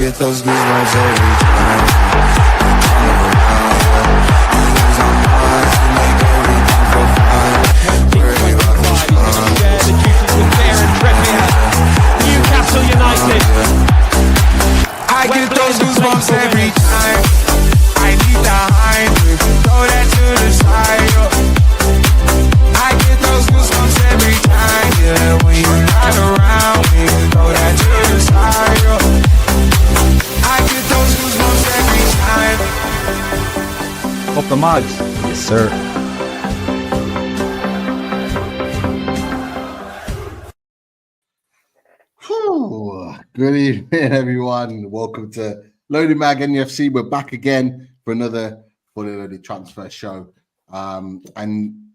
get those goosebumps every time. Newcastle United. I get those goosebumps every time. I need the high, throw that to the side. I get those goosebumps every time. Yeah, when you're not around, we can throw that to the side. I get those goosebumps every time. Up the mugs. Yes, sir. Good evening, everyone. Welcome to Loaded Mag NUFC. We're back again for another fully loaded transfer show. And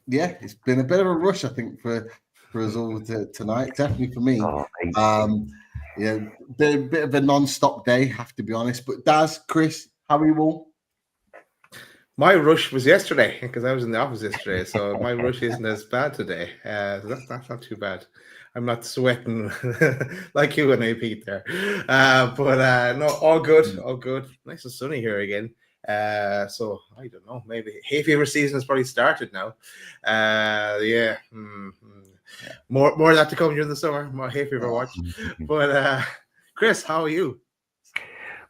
yeah, it's been a bit of a rush, I think, for us all tonight. Definitely for me. Yeah, bit of a non-stop day, have to be honest. But Daz, Chris, how are you all? My rush was yesterday because I was in the office yesterday, so my rush isn't as bad today. So that's not too bad. I'm not sweating like you and Pete there. But no, all good, all good. Nice and sunny here again. So I don't know, maybe hay fever season has probably started now. More of that to come during the summer. More hay fever watch. But Chris, how are you?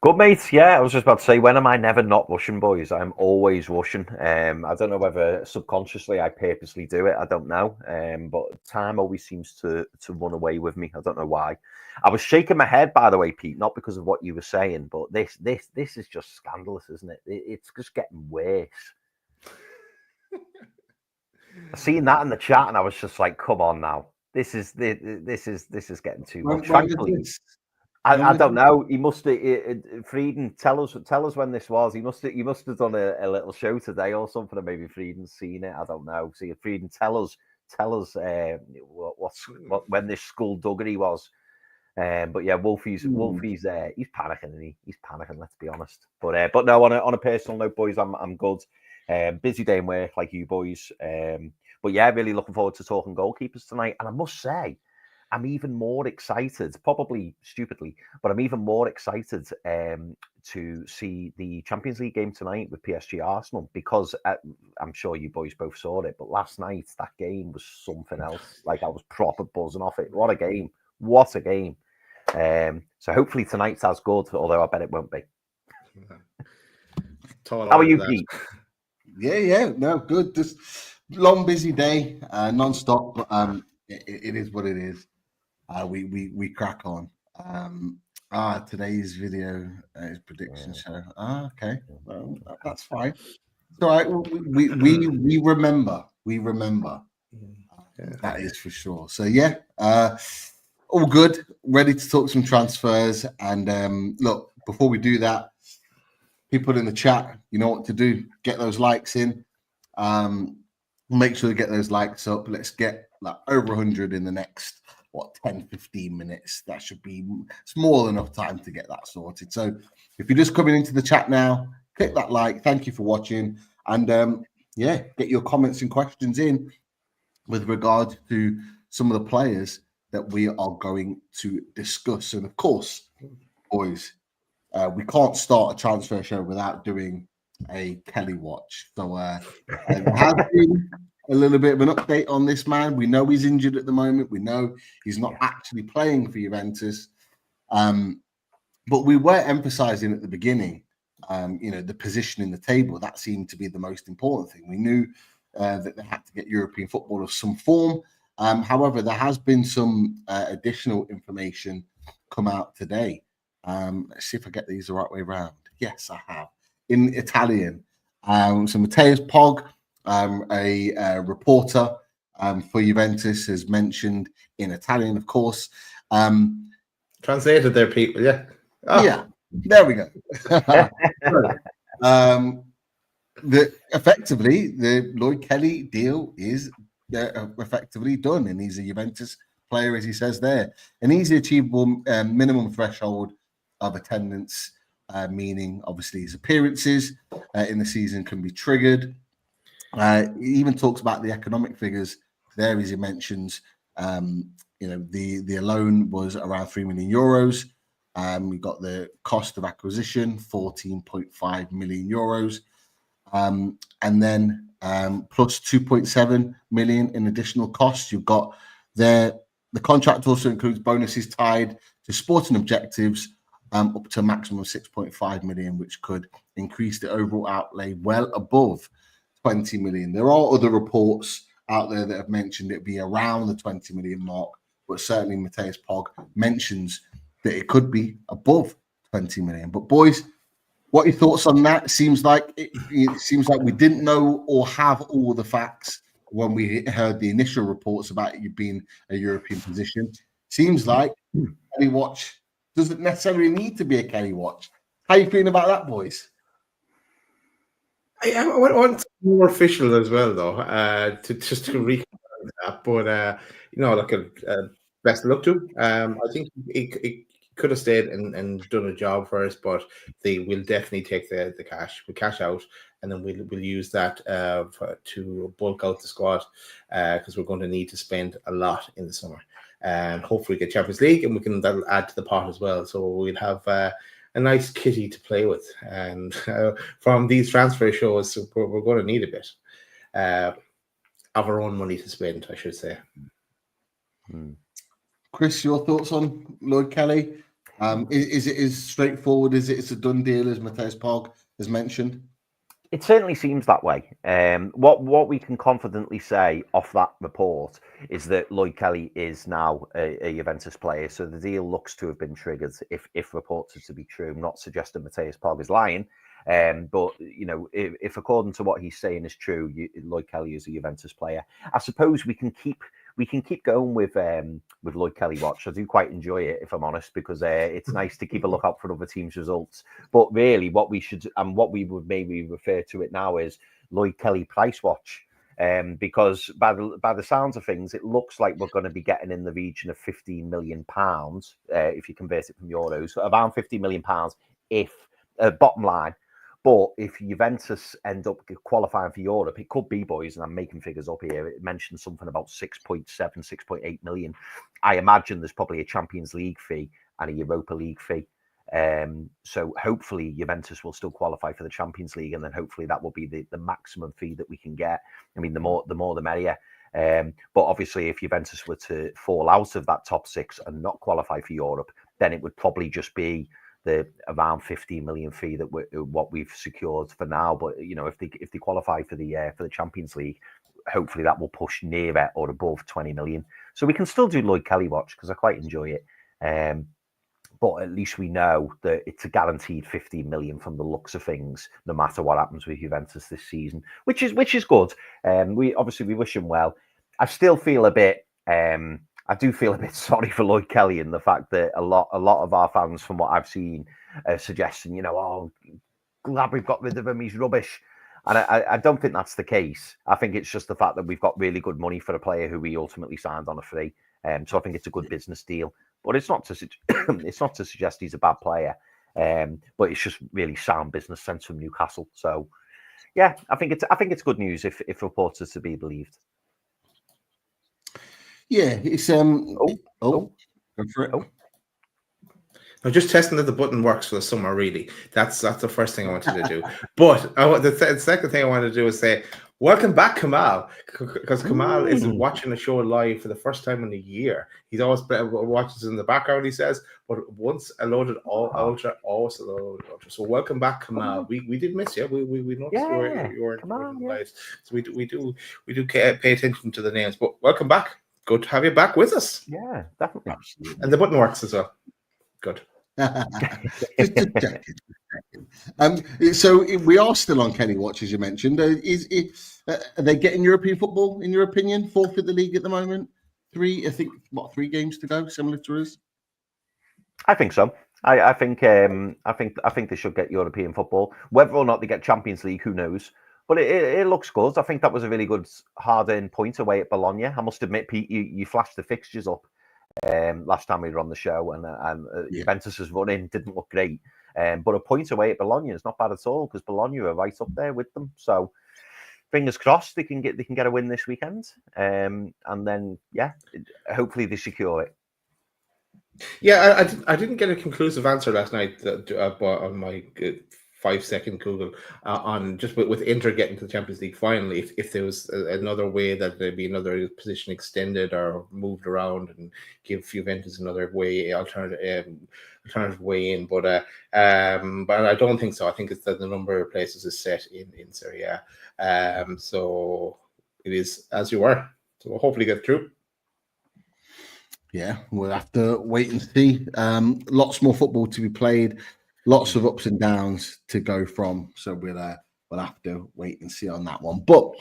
Good, mate. Yeah, I was just about to say, when am I never not rushing, boys? I'm always rushing. I don't know whether subconsciously I purposely do it. I don't know. But time always seems to run away with me. I don't know why. I was shaking my head, by the way, Pete, not because of what you were saying, but this is just scandalous, isn't it? It's just getting worse. I seen that in the chat, and I was just like, "Come on now, this is getting too much." Frankly. I don't know. He must have. Frieden, tell us when this was. He must have done a little show today or something, and maybe Frieden's seen it. I don't know. See, Frieden, tell us when this skullduggery was. But yeah, Wolfie's he's panicking, and he's panicking. Let's be honest. But no, on a personal note, boys, I'm good. Busy day in work like you boys. But yeah, really looking forward to talking goalkeepers tonight. And I must say, I'm even more excited, probably stupidly, but I'm even more excited to see the Champions League game tonight with PSG Arsenal, because I'm sure you boys both saw it, but last night that game was something else. Like, I was proper buzzing off it. What a game. What a game. So hopefully tonight's as good, although I bet it won't be. How are you, Pete? Yeah, no, good. Just long, busy day, non-stop, but it is what it is. We crack on. Today's video is prediction show. Okay, well, that's fine. It's all right. We remember. We remember. That is for sure. So yeah, all good. Ready to talk some transfers. And look, before we do that, people in the chat, you know what to do. Get those likes in. Make sure to get those likes up. Let's get like over 100 in the next 10-15 minutes. That should be, it's more than enough time to get that sorted. So if you're just coming into the chat now, click that like. Thank you for watching, and yeah, get your comments and questions in with regard to some of the players that we are going to discuss. And of course, boys, we can't start a transfer show without doing a Kelly watch. So there has been a little bit of an update on this man. We know he's injured at the moment. We know he's not actually playing for Juventus. But we were emphasizing at the beginning, the position in the table. That seemed to be the most important thing. We knew that they had to get European football of some form. However, there has been some additional information come out today. Let's see if I get these the right way around. Yes, I have. In Italian. So Matthias Pog, a reporter for Juventus, has mentioned in Italian, of course. Translated there, people. Yeah. Oh. Yeah, there we go. Effectively, the Lloyd Kelly deal is effectively done, and he's a Juventus player, as he says there. An easy achievable minimum threshold of attendance, meaning obviously his appearances in the season can be triggered. He even talks about the economic figures there, as he mentions. The loan was around €3 million. We got the cost of acquisition, 14.5 million euros. And then plus 2.7 million in additional costs. You've got the contract also includes bonuses tied to sporting objectives up to a maximum of 6.5 million, which could increase the overall outlay well above 20 million. There are other reports out there that have mentioned it be around the 20 million mark, but certainly Mateusz Pog mentions that it could be above 20 million. But boys, what are your thoughts on that? It seems like we didn't know or have all the facts when we heard the initial reports about you being a European position. Seems like Kelly Watch doesn't necessarily need to be a Kelly Watch. How are you feeling about that, boys? I want more official as well, though, to reconfirm that. But like a best of luck to. I think it could have stayed and done a job for us, but they will definitely take the cash. We cash out, and then we'll use that to bulk out the squad because we're going to need to spend a lot in the summer, and hopefully get Champions League, and that'll add to the pot as well. So we'll have a nice kitty to play with, and from these transfer shows, we're going to need a bit of our own money to spend, I should say. Chris, your thoughts on Lloyd Kelly? Is it as straightforward as it's a done deal as Mateusz Pog has mentioned? It certainly seems that way. What we can confidently say off that report is that Lloyd Kelly is now a Juventus player. So the deal looks to have been triggered if reports are to be true. I'm not suggesting Mateusz Pog is lying. But if according to what he's saying is true, Lloyd Kelly is a Juventus player. I suppose we can keep going with Lloyd Kelly Watch. I do quite enjoy it, if I'm honest, because it's nice to keep a lookout for other teams' results. But really, what we should and what we would maybe refer to it now is Lloyd Kelly Price Watch, because by the sounds of things, it looks like we're going to be getting in the region of £15 million if you convert it from euros, so around £50 million if bottom line. But if Juventus end up qualifying for Europe, it could be, boys, and I'm making figures up here. It mentioned something about 6.7, 6.8 million. I imagine there's probably a Champions League fee and a Europa League fee. So hopefully Juventus will still qualify for the Champions League, and then hopefully that will be the maximum fee that we can get. I mean, the more the merrier. But obviously, if Juventus were to fall out of that top six and not qualify for Europe, then it would probably just be the around 15 million fee that what we've secured for now. But if they qualify for the Champions League, hopefully that will push near or above 20 million. So we can still do Lloyd Kelly Watch because I quite enjoy it. But at least we know that it's a guaranteed 15 million from the looks of things, no matter what happens with Juventus this season, which is good. We wish him well. I still feel a bit. I do feel a bit sorry for Lloyd Kelly in the fact that a lot of our fans, from what I've seen, are suggesting, glad we've got rid of him, he's rubbish. And I don't think that's the case. I think it's just the fact that we've got really good money for a player who we ultimately signed on a free. So I think it's a good business deal. But it's not to suggest he's a bad player. But it's just really sound business sense from Newcastle. So yeah, I think it's good news if reports are to be believed. Yeah, it's go for it. I'm just testing that the button works for the summer. Really, that's the first thing I wanted to do. But the second thing I wanted to do is say welcome back, Kamal, because Kamal is watching the show live for the first time in a year. He's always watches in the background, he says, but once I loaded ultra, always loaded ultra. So welcome back, Kamal. We did miss you. We noticed you were live. So we do pay attention to the names. But welcome back. Good to have you back with us. Yeah, definitely. Absolutely. And the button works as well. Good. Just so we are still on Kelly Watch, as you mentioned. Are they getting European football, in your opinion? Fourth in the league at the moment. 3 games to go, similar to us? I think so. I think they should get European football. Whether or not they get Champions League, who knows? But it looks good. I think that was a really good hard-earned point away at Bologna. I must admit, Pete, you flashed the fixtures up last time we were on the show, and Juventus's run-in didn't look great. But a point away at Bologna is not bad at all because Bologna are right up there with them. So fingers crossed they can get a win this weekend, and then hopefully they secure it. Yeah, I didn't get a conclusive answer last night on my 5-second Google on just with Inter getting to the Champions League final. If there was another way that there'd be another position extended or moved around and give Juventus another way, alternative way in, but I don't think so. I think it's that the number of places is set in Serie A. So it is as you were. So we'll hopefully get through. Yeah, we'll have to wait and see. Lots more football to be played, lots of ups and downs to go from. So we'll have to wait and see on that one. But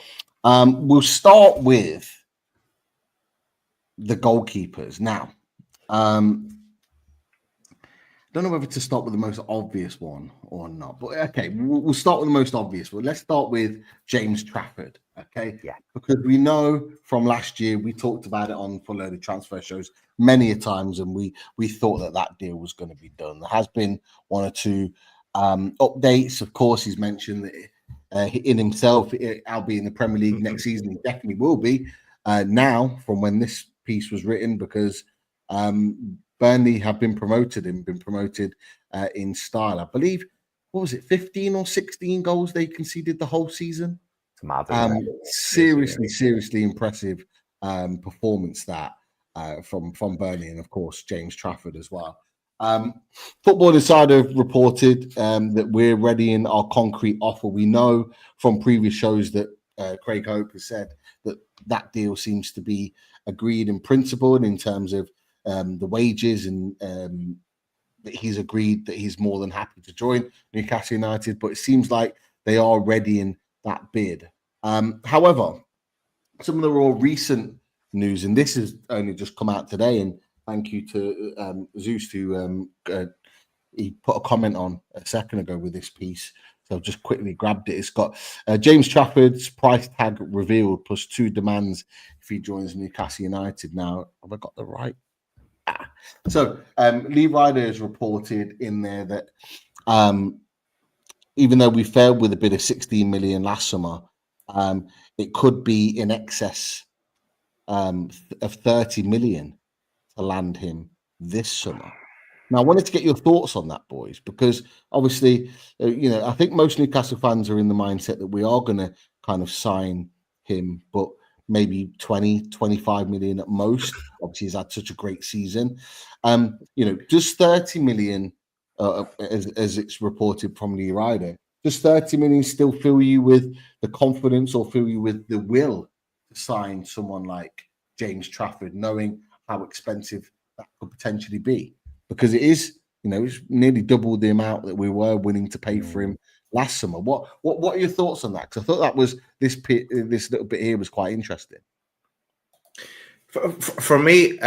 we'll start with the goalkeepers now. Don't know whether to start with the most obvious one or not, but okay, we'll start with the most obvious one. Let's start with James Trafford, okay? Yeah. Because we know from last year, we talked about it on Full Loaded Transfer Shows many a times, and we thought that deal was going to be done. There has been one or two updates. Of course, he's mentioned that in himself, I'll be in the Premier League next season. He definitely will be now from when this piece was written, because Burnley have been promoted in style. I believe, what was it, 15 or 16 goals they conceded the whole season? It's mad. Seriously impressive performance that from Burnley, and of course James Trafford as well. Football Insider reported that we're readying our concrete offer. We know from previous shows that Craig Hope has said that deal seems to be agreed in principle, and in terms of the wages, and that he's agreed that he's more than happy to join Newcastle United, but it seems like they are ready in that bid. However, some of the more recent news, and this has only just come out today, and thank you to Zeus who he put a comment on a second ago with this piece. So I've just quickly grabbed it. It's got James Trafford's price tag revealed plus 2 demands if he joins Newcastle United. Now, have I got the right? So Lee Ryder has reported in there that even though we failed with a bid of 16 million last summer, it could be in excess of 30 million to land him this summer. Now, I wanted to get your thoughts on that, boys, because obviously, I think most Newcastle fans are in the mindset that we are going to kind of sign him, but maybe 20, 25 million at most. Obviously, he's had such a great season. Does 30 million, as it's reported from Lee Ryder, does 30 million still fill you with the confidence or fill you with the will to sign someone like James Trafford, knowing how expensive that could potentially be? Because it is, it's nearly double the amount that we were willing to pay for him last summer. What are your thoughts on that? Because I thought that was this little bit here was quite interesting. For me,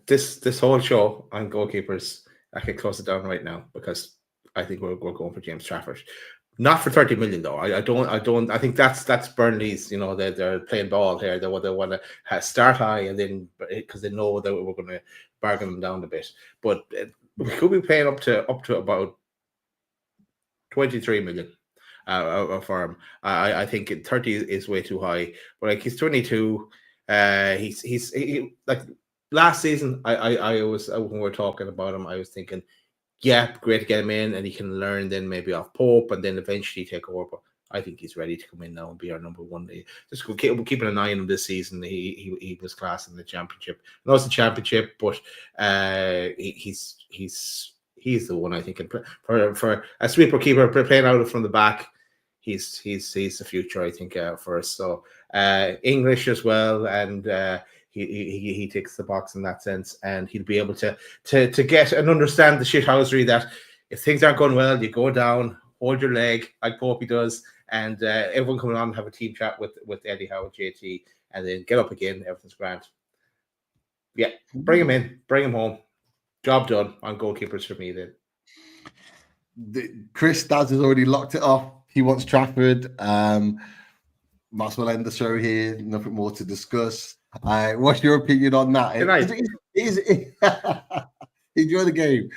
this whole show on goalkeepers, I can close it down right now, because I think we're going for James Trafford. Not for 30 million though. I don't. I think that's Burnley's. They're playing ball here. They want to start high, and then because they know that we're going to bargain them down a bit. But we could be paying up to about 23 million for him. I think 30 is way too high. But like, he's 22. He's like last season. I was, when we were talking about him, I was thinking, yeah, great to get him in, and he can learn then maybe off Pope, and then eventually take over. But I think he's ready to come in now and be our number one. Just keeping an eye on him this season. He was class in the championship. I know it's the championship, but he's the one, I think. For a sweeper keeper playing out from the back, he's the future, I think, for us. So English as well, and he ticks the box in that sense, and he'll be able to get and understand the shithousery that if things aren't going well, you go down, hold your leg like Popey does, and everyone coming on and have a team chat with Eddie Howe, JT, and then get up again. Everything's grand. Yeah, bring him in, bring him home. Job done on goalkeepers for me then. Chris Daz has already locked it off. He wants Trafford. Might as well end the show here. Nothing more to discuss. What's your opinion on that? Enjoy the game.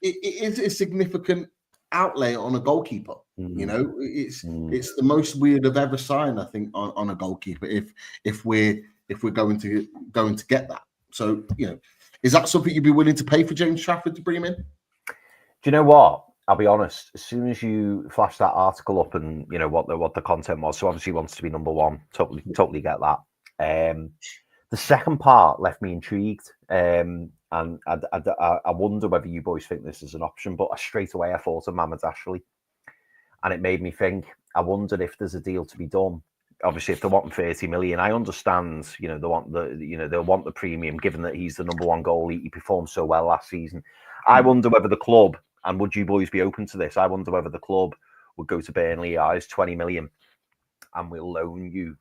It is a significant outlay on a goalkeeper. It's the most we'd have ever signed, I think, on a goalkeeper. If we're going to get that. So, is that something you'd be willing to pay for James Trafford to bring him in? Do you know what? I'll be honest. As soon as you flash that article up and what the content was, so obviously he wants to be number one. Totally get that. The second part left me intrigued, and I wonder whether you boys think this is an option. But straight away I thought of Mohamed Ashley, and it made me think. I wondered if there's a deal to be done. Obviously, if they're wanting 30 million, I understand. They want they'll want the premium, given that he's the number one goalie. He performed so well last season. I wonder whether the club. And would you boys be open to this? I wonder whether the club would go to Burnley. It's 20 million, and we'll loan you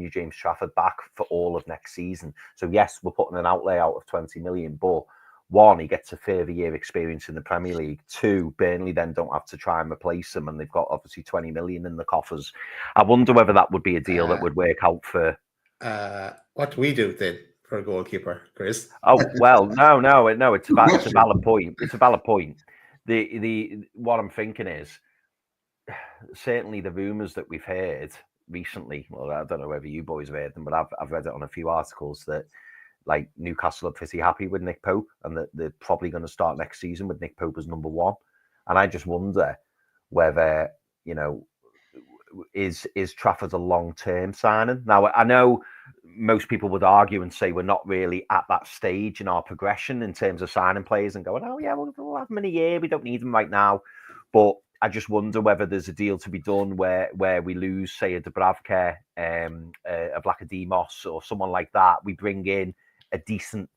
James Trafford back for all of next season. So yes, we're putting an outlay out of 20 million, but one, he gets a further year experience in the Premier League. Two, Burnley then don't have to try and replace him, and they've got obviously 20 million in the coffers. I wonder whether that would be a deal that would work out for. What do we do then? For a goalkeeper, Chris? Oh well, no. It's a valid point. It's a valid point. The what I'm thinking is certainly the rumours that we've heard recently. Well, I don't know whether you boys have heard them, but I've read it on a few articles that like Newcastle are pretty happy with Nick Pope, and that they're probably going to start next season with Nick Pope as number one. And I just wonder whether is Trafford a long-term signing? Now I know. Most people would argue and say we're not really at that stage in our progression in terms of signing players and going, oh yeah, we'll have them in a year. We don't need them right now. But I just wonder whether there's a deal to be done where we lose, say, a Dubravka, a Vlachodimos or someone like that. We bring in a decent,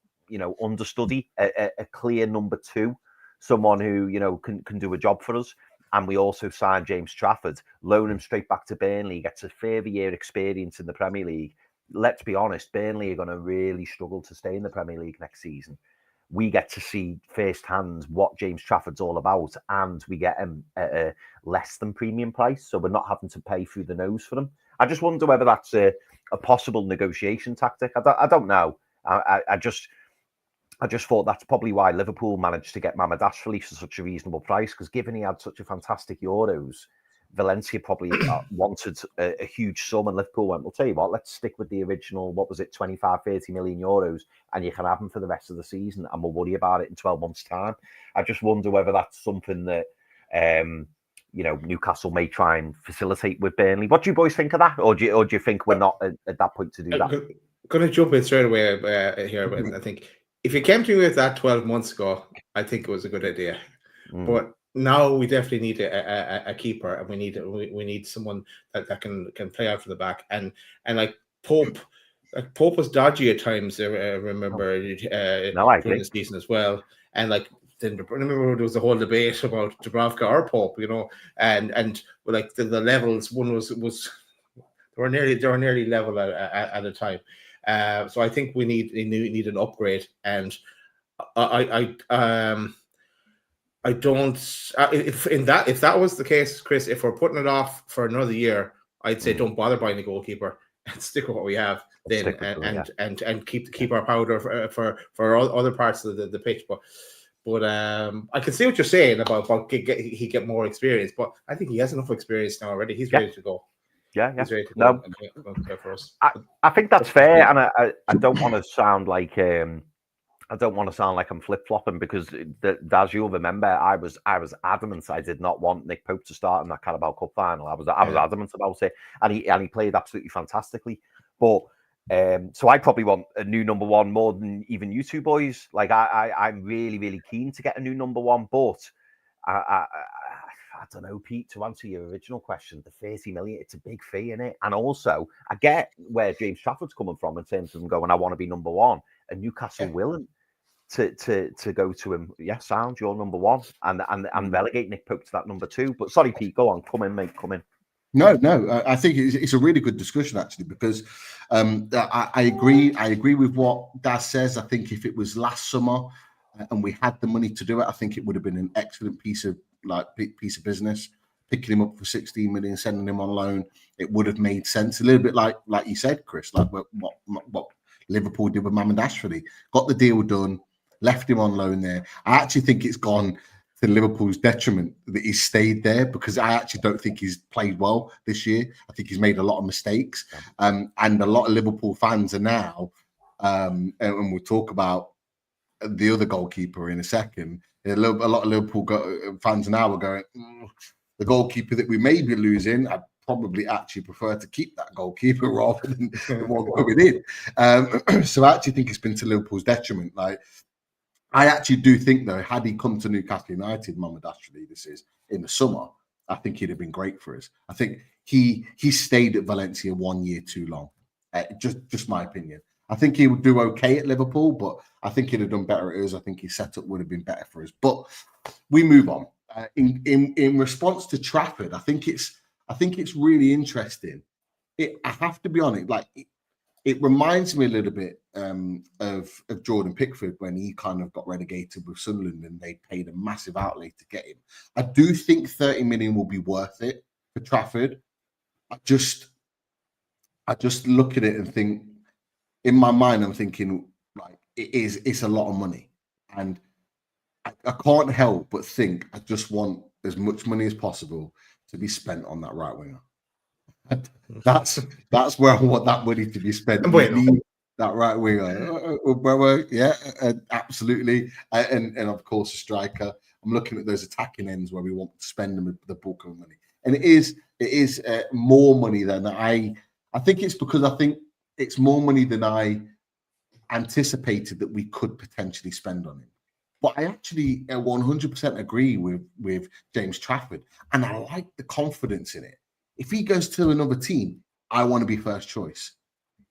understudy, a clear number two, someone who, can do a job for us. And we also sign James Trafford, loan him straight back to Burnley, gets a further year experience in the Premier League. Let's be honest, Burnley are going to really struggle to stay in the Premier League next season. We get to see firsthand what James Trafford's all about, and we get him at a less than premium price, so we're not having to pay through the nose for him. I just wonder whether that's a possible negotiation tactic. I don't know. I just thought that's probably why Liverpool managed to get Mohamed Ashley for such a reasonable price, because given he had such a fantastic Euros, Valencia probably wanted a huge sum, and Liverpool went, we'll tell you what, let's stick with the original, 25-30 million euros, and you can have them for the rest of the season, and we'll worry about it in 12 months' time. I just wonder whether that's something that, Newcastle may try and facilitate with Burnley. What do you boys think of that? Or do you think we're not at that point to do that? I'm going to jump in straight away here, but I think if you came to me with that 12 months ago, I think it was a good idea. But now we definitely need a keeper, and we need someone that can play out from the back, and like Pope. Like Pope was dodgy at times. I remember during the season as well, and like then remember there was a whole debate about Dubravka or Pope, and like the levels. One was they were nearly level at a time. So I think we need an upgrade, and I don't. If that was the case, Chris, if we're putting it off for another year, I'd say don't bother buying a goalkeeper and stick with what we have then, and keep our powder for all other parts of the pitch. But I can see what you're saying about he get more experience, but I think he has enough experience now already. He's ready to go. Yeah. He's ready to go for us. I think that's fair, and I don't want to sound like. I don't want to sound like I'm flip-flopping, because as you'll remember, I was adamant I did not want Nick Pope to start in that Carabao Cup final. I was adamant about it, and he played absolutely fantastically. But so I probably want a new number one more than even you two boys. Like I'm really, really keen to get a new number one, but I don't know, Pete, to answer your original question, the 30 million, it's a big fee in it. And also I get where James Trafford's coming from in terms of them going, I want to be number one, and Newcastle willing to go to him. Yes, sound, you're number one, and relegate Nick Pope to that number two. But sorry, Pete, go on, come in, mate, come in. No, I think it's a really good discussion, actually, because I agree with what Daz says. I think if it was last summer and we had the money to do it, I think it would have been an excellent piece of business. Picking him up for 16 million, sending him on loan, it would have made sense. A little bit like you said, Chris, like what Liverpool did with Mohamed Ashley. Got the deal done, left him on loan there. I actually think it's gone to Liverpool's detriment that he's stayed there, because I actually don't think he's played well this year. I think he's made a lot of mistakes, and a lot of Liverpool fans are now and we'll talk about the other goalkeeper in a second. A lot of Liverpool fans now are going, the goalkeeper that we may be losing, I'd probably actually prefer to keep that goalkeeper rather than the one going in. So I actually think it's been to Liverpool's detriment. Like, I actually do think, though, had he come to Newcastle United, Mohamed Ashley, this is in the summer, I think he'd have been great for us. I think he stayed at Valencia 1 year too long. Just my opinion. I think he would do okay at Liverpool, but I think he'd have done better at us. I think his setup would have been better for us. But we move on. In response to Trafford, I think it's really interesting. I have to be honest, like it reminds me a little bit of Jordan Pickford when he kind of got relegated with Sunderland and they paid a massive outlay to get him. I do think 30 million will be worth it for Trafford. I just look at it and think, in my mind, I'm thinking like it's a lot of money, and I can't help but think I just want as much money as possible to be spent on that right winger. That's where I want that money to be spent. That right winger, yeah, absolutely, and of course a striker. I'm looking at those attacking ends where we want to spend them the bulk of money, and it is more money than I think it's because I think it's more money than I anticipated that we could potentially spend on him. But I actually 100% agree with James Trafford, and I like the confidence in it. If he goes to another team, I want to be first choice.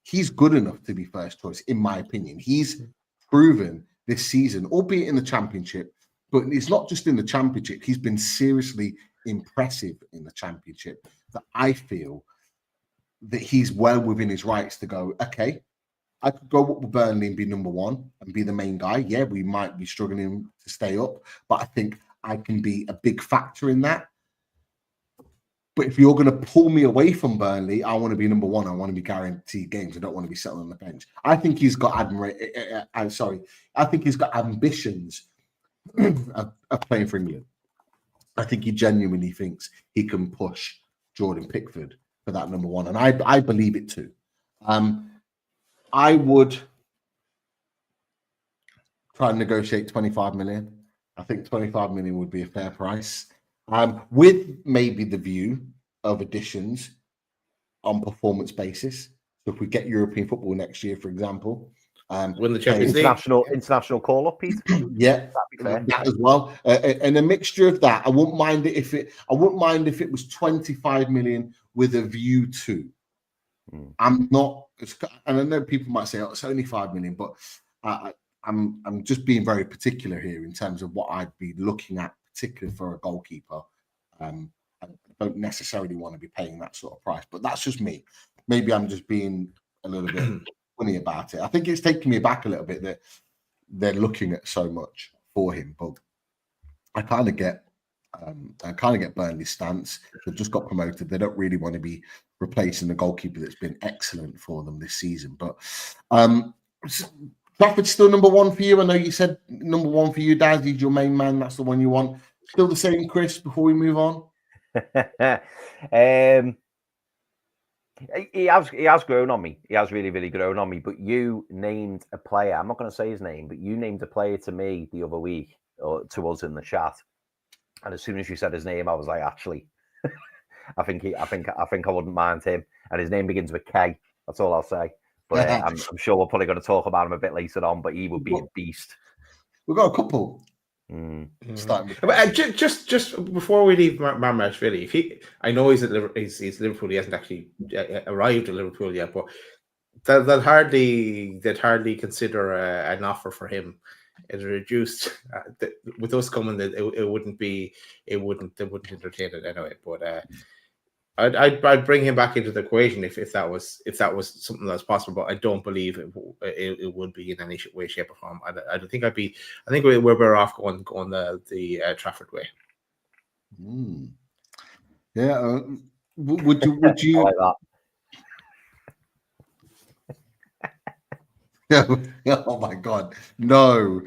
He's good enough to be first choice, in my opinion. He's proven this season, albeit in the Championship, but it's not just in the Championship. He's been seriously impressive in the Championship that I feel that he's well within his rights to go, okay, I could go up with Burnley and be number one and be the main guy. Yeah, we might be struggling to stay up, but I think I can be a big factor in that. But if you're going to pull me away from Burnley, I want to be number one. I want to be guaranteed games. I don't want to be sitting on the bench. I think he's got I think he's got ambitions of playing for England. I think he genuinely thinks he can push Jordan Pickford for that number one, and I believe it too. I would try and negotiate 25 million. I think 25 million would be a fair price. With maybe the view of additions on performance basis. So if we get European football next year, for example, win the Champions League, international call up, Pete. Yeah, that as well, and a mixture of that. I wouldn't mind it if it was 25 million with a view to. I'm not, and I know people might say, "Oh, it's only 5 million," but I'm just being very particular here in terms of what I'd be looking at, particularly for a goalkeeper. I don't necessarily want to be paying that sort of price, but that's just me. Maybe I'm just being a little bit funny about it. I think it's taking me back a little bit that they're looking at so much for him, but I kind of get Burnley's stance. They've just got promoted. They don't really want to be replacing the goalkeeper that's been excellent for them this season. But Trafford's still number one for you. I know you said number one for you, Daz. He's your main man. That's the one you want. Still the same, Chris, before we move on? He has grown on me. He has really, really grown on me. But you named a player. I'm not going to say his name, but you named a player to me the other week, or to us in the chat. And as soon as you said his name, I was like, actually, I think I wouldn't mind him. And his name begins with K. That's all I'll say. But I'm sure we're probably going to talk about him a bit later on. But he would be a beast. We've got a couple. Just before we leave Marmashvili, I know he's Liverpool. He hasn't actually arrived at Liverpool yet, but they'd hardly consider an offer for him. It's reduced with us coming. They wouldn't entertain it anyway. But I'd bring him back into the equation if that was something that's possible. But I don't believe it would be in any way, shape, or form. I think we're better off going the Trafford way. Yeah. Would you? I like that. Oh my God! No,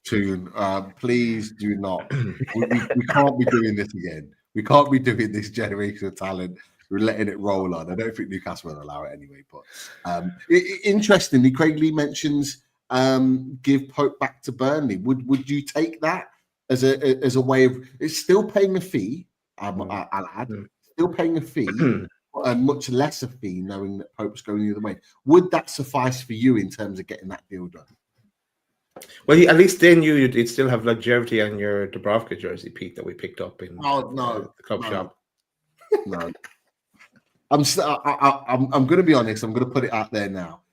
tune. Please do not. We can't be doing this again. We can't be doing this generational talent we're letting it roll on. I don't think Newcastle will allow it anyway. But interestingly, Craig Lee mentions give Pope back to Burnley. Would you take that as a way of? It's still paying a fee. I'll add, still paying a fee, but a much lesser fee, knowing that Pope's going the other way. Would that suffice for you in terms of getting that deal done? Well, at least then you'd still have longevity on your Dubravka jersey, Pete, that we picked up in the club shop. No, I'm going to be honest. I'm going to put it out there now.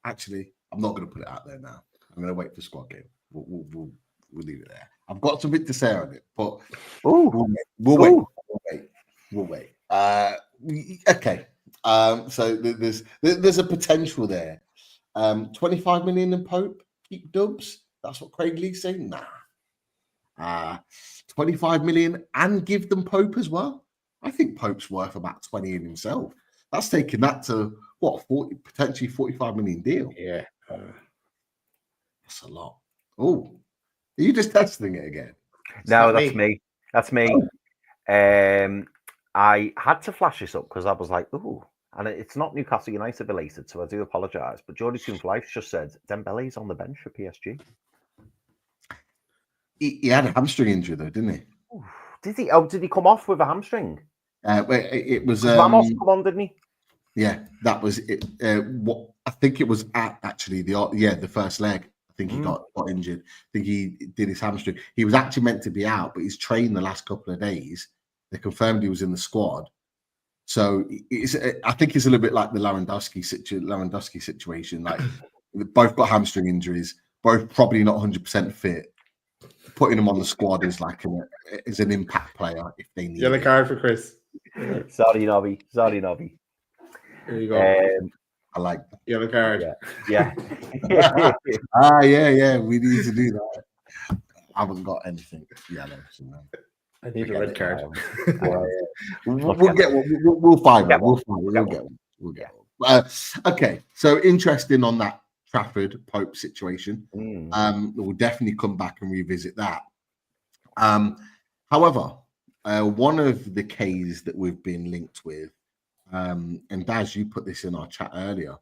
Actually, I'm not going to put it out there now. I'm going to wait for squad game. We'll leave it there. I've got something to say on it, but we'll wait. Okay. So there's a potential there. 25 million in Pope, keep Dubs. That's what Craig Lee's saying. Nah. 25 million and give them Pope as well. I think Pope's worth about 20 in himself. That's taking that to what, 40, potentially 45 million deal. Yeah. That's a lot. Oh, are you just testing it again? No, that's me. That's me. Oh. I had to flash this up because I was like, ooh. And it's not Newcastle United related, so I do apologise. But Jordy Toon's life just said Dembele's on the bench for PSG. He had a hamstring injury though, didn't he? Ooh, did he? Oh, did he come off with a hamstring? It was Ramos come on, didn't he? Yeah, that was it. What I think it was at actually the first leg. I think he got injured. I think he did his hamstring. He was actually meant to be out, but he's trained the last couple of days. They confirmed he was in the squad. So I think it's a little bit like the Lewandowski situation. Like both got hamstring injuries, both probably not 100% fit. Putting them on the squad is like is an impact player if they need. Yellow card for Chris. Sorry, Nobby. There you go. I like that. Yellow card. Yeah. Yeah. We need to do that. I haven't got anything yellow. So no. I need a red card. We'll get one. We'll find one. We'll get one. Okay. So interesting on that Trafford Pope situation. We'll definitely come back and revisit that. However, one of the Ks that we've been linked with, and Daz, you put this in our chat earlier,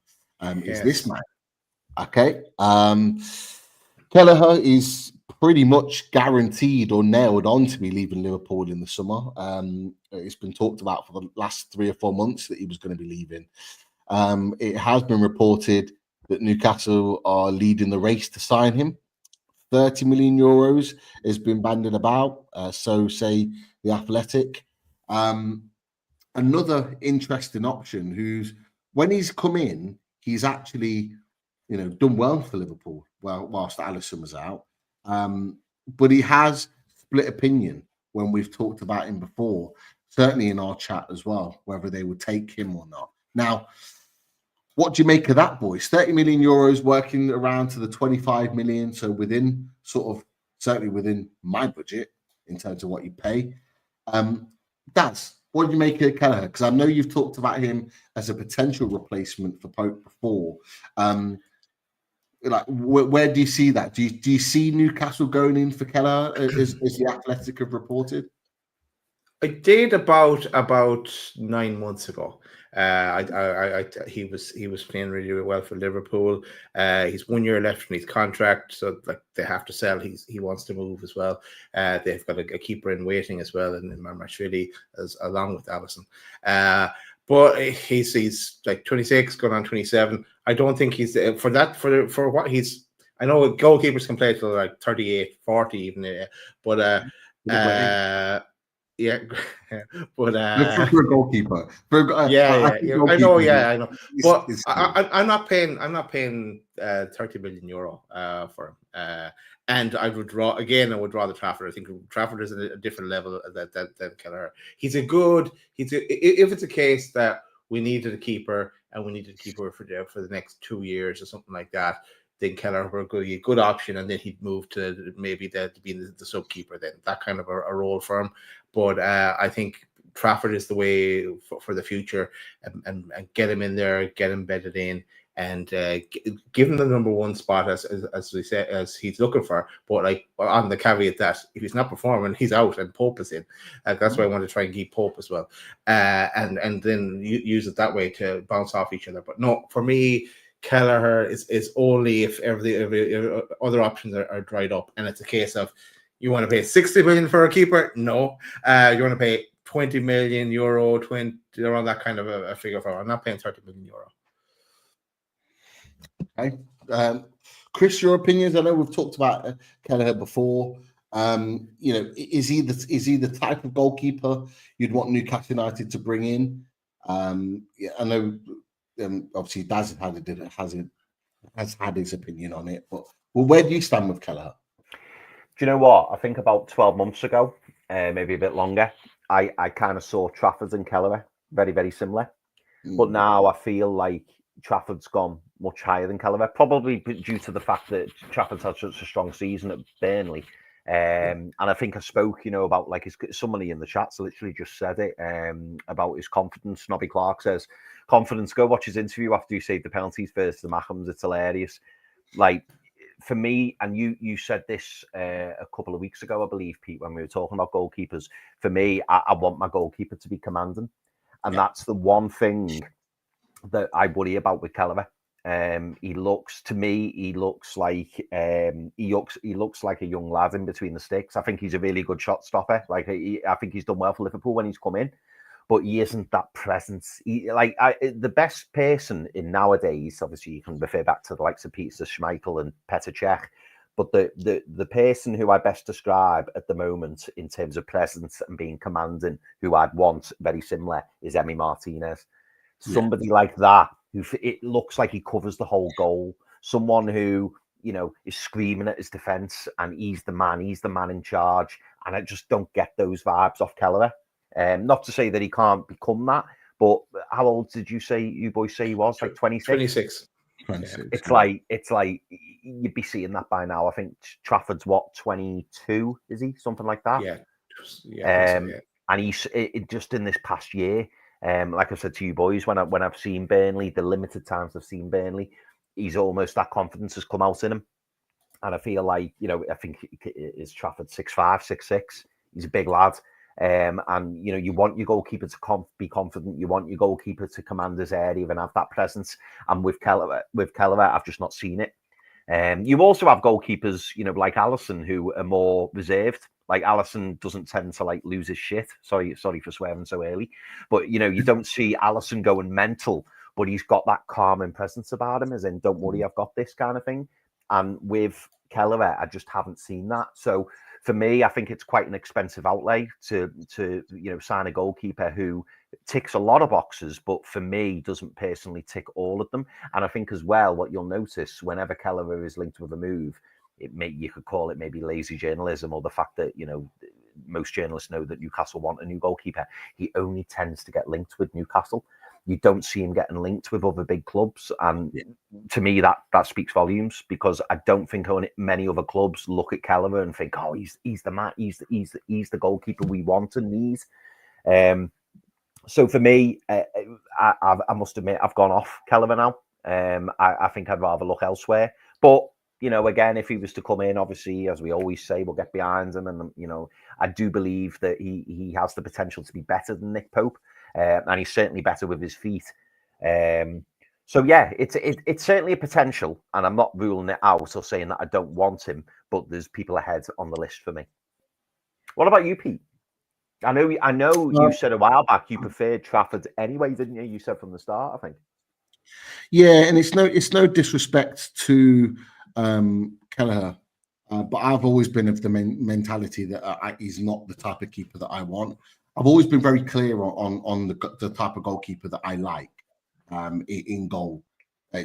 is this man. Okay. Kelleher is pretty much guaranteed or nailed on to be leaving Liverpool in the summer. It's been talked about for the last 3 or 4 months that he was going to be leaving. It has been reported that Newcastle are leading the race to sign him. 30 million euros has been bandied about. So say the Athletic. Another interesting option who's, when he's come in, he's actually, done well for Liverpool whilst Alisson was out. But he has split opinion when we've talked about him before, certainly in our chat as well, whether they would take him or not. Now, what do you make of that, boys? 30 million euros working around to the 25 million. So certainly within my budget in terms of what you pay. Daz, what do you make of Kelleher? Because I know you've talked about him as a potential replacement for Pope before. Where do you see that? Do you see Newcastle going in for Kelleher as the Athletic have reported? I did about 9 months ago. He was playing really, really well for Liverpool. He's 1 year left in his contract, so they have to sell. He wants to move as well. They've got a keeper in waiting as well, and Marmashvili along with Alisson. But he's like 26, going on 27. I don't think he's for what he's. I know goalkeepers can play till like 38, 40 even, but yeah, but for a goalkeeper, I know. But I'm not paying 30 million euro for him. And I would rather Trafford. I think Trafford is at a different level than Kelleher. If it's a case that we needed a keeper and we needed a keeper for the next 2 years or something like that, then Kelleher would be a good option, and then he'd move to maybe to be the sub keeper. Then that kind of a role for him. But I think Trafford is the way for the future, and get him in there, get him bedded in. and give him the number one spot as we say, as he's looking for. But like on the caveat that if he's not performing, he's out and Pope is in. That's why I want to try and keep Pope as well, and then use it that way to bounce off each other. But no, for me, Kelleher is only if every other options are dried up, and it's a case of you want to pay 60 million for a keeper. No, you want to pay 20 million euro, 20 around that kind of a figure for. I'm not paying 30 million euro. Okay. Chris, your opinions? I know we've talked about Kelleher before. Is he the type of goalkeeper you'd want Newcastle United to bring in? I know obviously Daz has had his opinion on it, but where do you stand with Kelleher? Do you know what? I think about 12 months ago, maybe a bit longer, I kind of saw Trafford and Kelleher very, very similar. But now I feel like Trafford's gone much higher than Kelleher, probably due to the fact that Trafford's had such a strong season at Burnley. And I think I spoke, about like somebody in the chat, so literally just said it about his confidence. Nobby Clark says, confidence, go watch his interview after you saved the penalties versus the Mackhams. It's hilarious. Like, for me, and you said this a couple of weeks ago, I believe, Pete, when we were talking about goalkeepers. For me, I want my goalkeeper to be commanding. And that's the one thing that I worry about with Kelleher. He looks like he looks like a young lad in between the sticks. I think he's a really good shot stopper. Like I think he's done well for Liverpool when he's come in, but he isn't that presence. The best person in nowadays, obviously you can refer back to the likes of Peter Schmeichel and Petr Cech, but the person who I best describe at the moment in terms of presence and being commanding, who I'd want very similar, is Emi Martinez. Somebody like that, who it looks like he covers the whole goal. Someone who, is screaming at his defence and he's the man in charge. And I just don't get those vibes off Kelleher. Not to say that he can't become that, but how old did you boys say he was? Like 26? 26. It's like you'd be seeing that by now. I think Trafford's 22, is he? Something like that. Yeah. And he's just in this past year. Like I said to you boys, when I've seen Burnley, the limited times I've seen Burnley, he's almost, that confidence has come out in him. And I feel like, I think is Trafford 6'5", 6'6". He's a big lad. And, you want your goalkeeper to be confident. You want your goalkeeper to command his area and have that presence. And with Kelleher, I've just not seen it. You also have goalkeepers, like Alisson, who are more reserved. Like Alisson doesn't tend to like lose his shit. Sorry for swearing so early, but you don't see Alisson going mental. But he's got that calming presence about him, as in, don't worry, I've got this kind of thing. And with Kelleher, I just haven't seen that. So for me, I think it's quite an expensive outlay to sign a goalkeeper who ticks a lot of boxes, but for me doesn't personally tick all of them. And I think as well, what you'll notice whenever Kelleher is linked with a move, you could call it maybe lazy journalism, or the fact that most journalists know that Newcastle want a new goalkeeper. He only tends to get linked with Newcastle. You don't see him getting linked with other big clubs, and to me that speaks volumes, because I don't think many other clubs look at Kelleher and think, oh, he's the man, he's the goalkeeper we want and need. So for me, I must admit I've gone off Kelleher now. I think I'd rather look elsewhere, but. Again, if he was to come in, obviously, as we always say, we'll get behind him. And, I do believe that he has the potential to be better than Nick Pope. And he's certainly better with his feet. So, yeah, it's certainly a potential. And I'm not ruling it out or saying that I don't want him. But there's people ahead on the list for me. What about you, Pete? I know you said a while back you preferred Trafford anyway, didn't you? You said from the start, I think. Yeah, and it's no disrespect to Kelleher, but I've always been of the mentality that he's not the type of keeper that I want. I've always been very clear on the type of goalkeeper that I like in goal,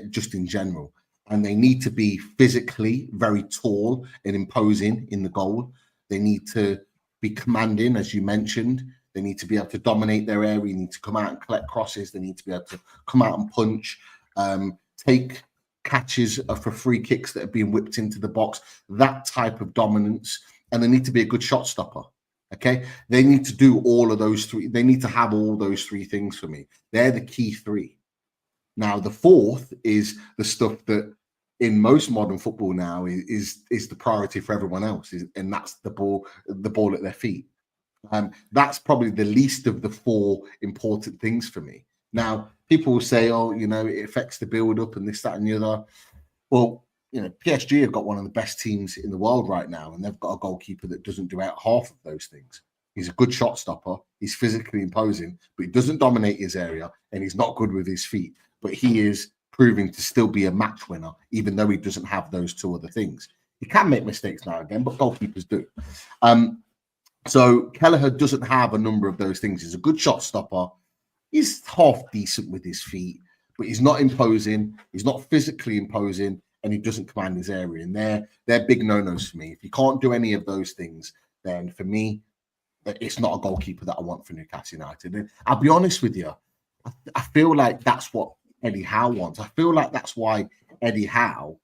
just in general. And they need to be physically very tall and imposing in the goal. They need to be commanding, as you mentioned. They need to be able to dominate their area. They need to come out and collect crosses. They need to be able to come out and punch, take catches for free kicks that are being whipped into the box, that type of dominance. And they need to be a good shot stopper. Okay. They need to do all of those three. They need to have all those three things for me. They're the key three. Now, the fourth is the stuff that in most modern football now is the priority for everyone else, and that's the ball at their feet. That's probably the least of the four important things for me. Now, people will say, oh, it affects the build-up and this, that, and the other. Well, PSG have got one of the best teams in the world right now, and they've got a goalkeeper that doesn't do out half of those things. He's a good shot stopper. He's physically imposing, but he doesn't dominate his area, and he's not good with his feet. But he is proving to still be a match winner, even though he doesn't have those two other things. He can make mistakes now and again, but goalkeepers do. So Kelleher doesn't have a number of those things. He's a good shot stopper. He's half decent with his feet, but he's not imposing. He's not physically imposing, and he doesn't command his area. And they're big no-nos for me. If you can't do any of those things, then for me, it's not a goalkeeper that I want for Newcastle United. And I'll be honest with you, I feel like that's what Eddie Howe wants. I feel like that's why Eddie Howe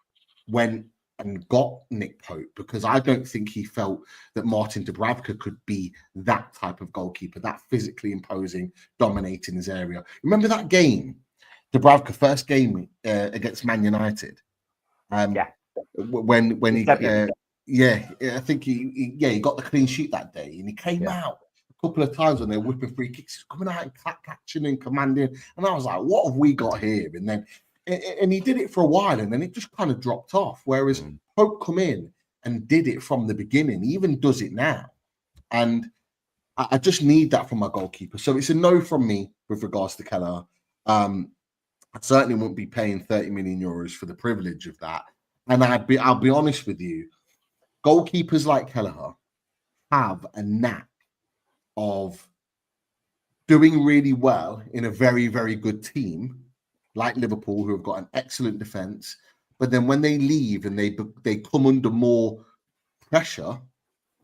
went and got Nick Pope, because I don't think he felt that Martin Dubravka could be that type of goalkeeper, that physically imposing, dominating his area. Remember that game, Dubravka first game against Man United? When he I think he got the clean sheet that day, and he came out a couple of times when they were whipping free kicks. He's coming out and catching and commanding, and I was like, what have we got here? And then he did it for a while, and then it just kind of dropped off. Whereas Pope come in and did it from the beginning. He even does it now, and I just need that from my goalkeeper. So it's a no from me with regards to Kelleher. I certainly won't be paying 30 million euros for the privilege of that. And I'll be honest with you, goalkeepers like Kelleher have a knack of doing really well in a very, very good team, like Liverpool, who have got an excellent defense. But then when they leave and they come under more pressure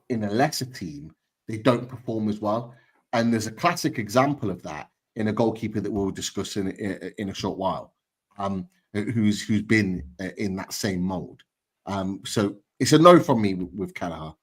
in a lesser team, they don't perform as well. And there's a classic example of that in a goalkeeper that we'll discuss in a short while, who's been in that same mold. So it's a no from me with Kelleher.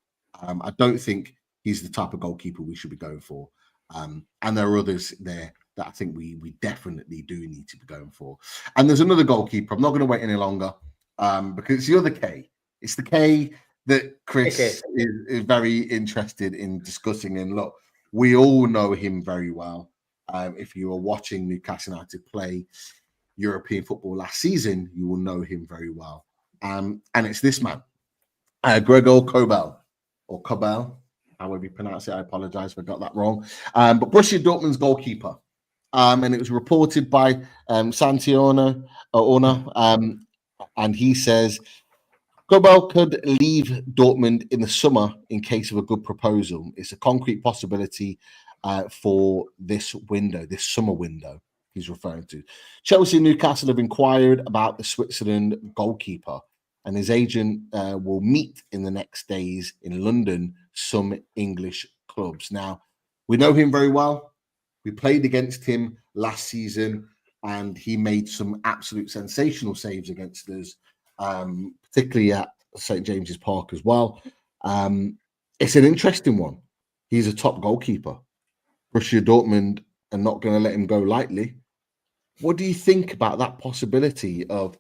I don't think he's the type of goalkeeper we should be going for. And there are others there that I think we definitely do need to be going for. And there's another goalkeeper. I'm not going to wait any longer because it's the other K. It's the K that Chris is very interested in discussing. And look, we all know him very well. If you were watching Newcastle United play European football last season, you will know him very well. And it's this man, Gregor Kobel, or Kobel, however you pronounce it. I apologize if I got that wrong. But Borussia Dortmund's goalkeeper. And it was reported by Santiona, and he says, Kobel could leave Dortmund in the summer in case of a good proposal. It's a concrete possibility for this window, this summer window he's referring to. Chelsea and Newcastle have inquired about the Switzerland goalkeeper, and his agent will meet in the next days in London some English clubs. Now, we know him very well. We played against him last season, and he made some absolute sensational saves against us, particularly at St. James's Park as well. It's an interesting one. He's a top goalkeeper. Borussia Dortmund are not going to let him go lightly. What do you think about that possibility of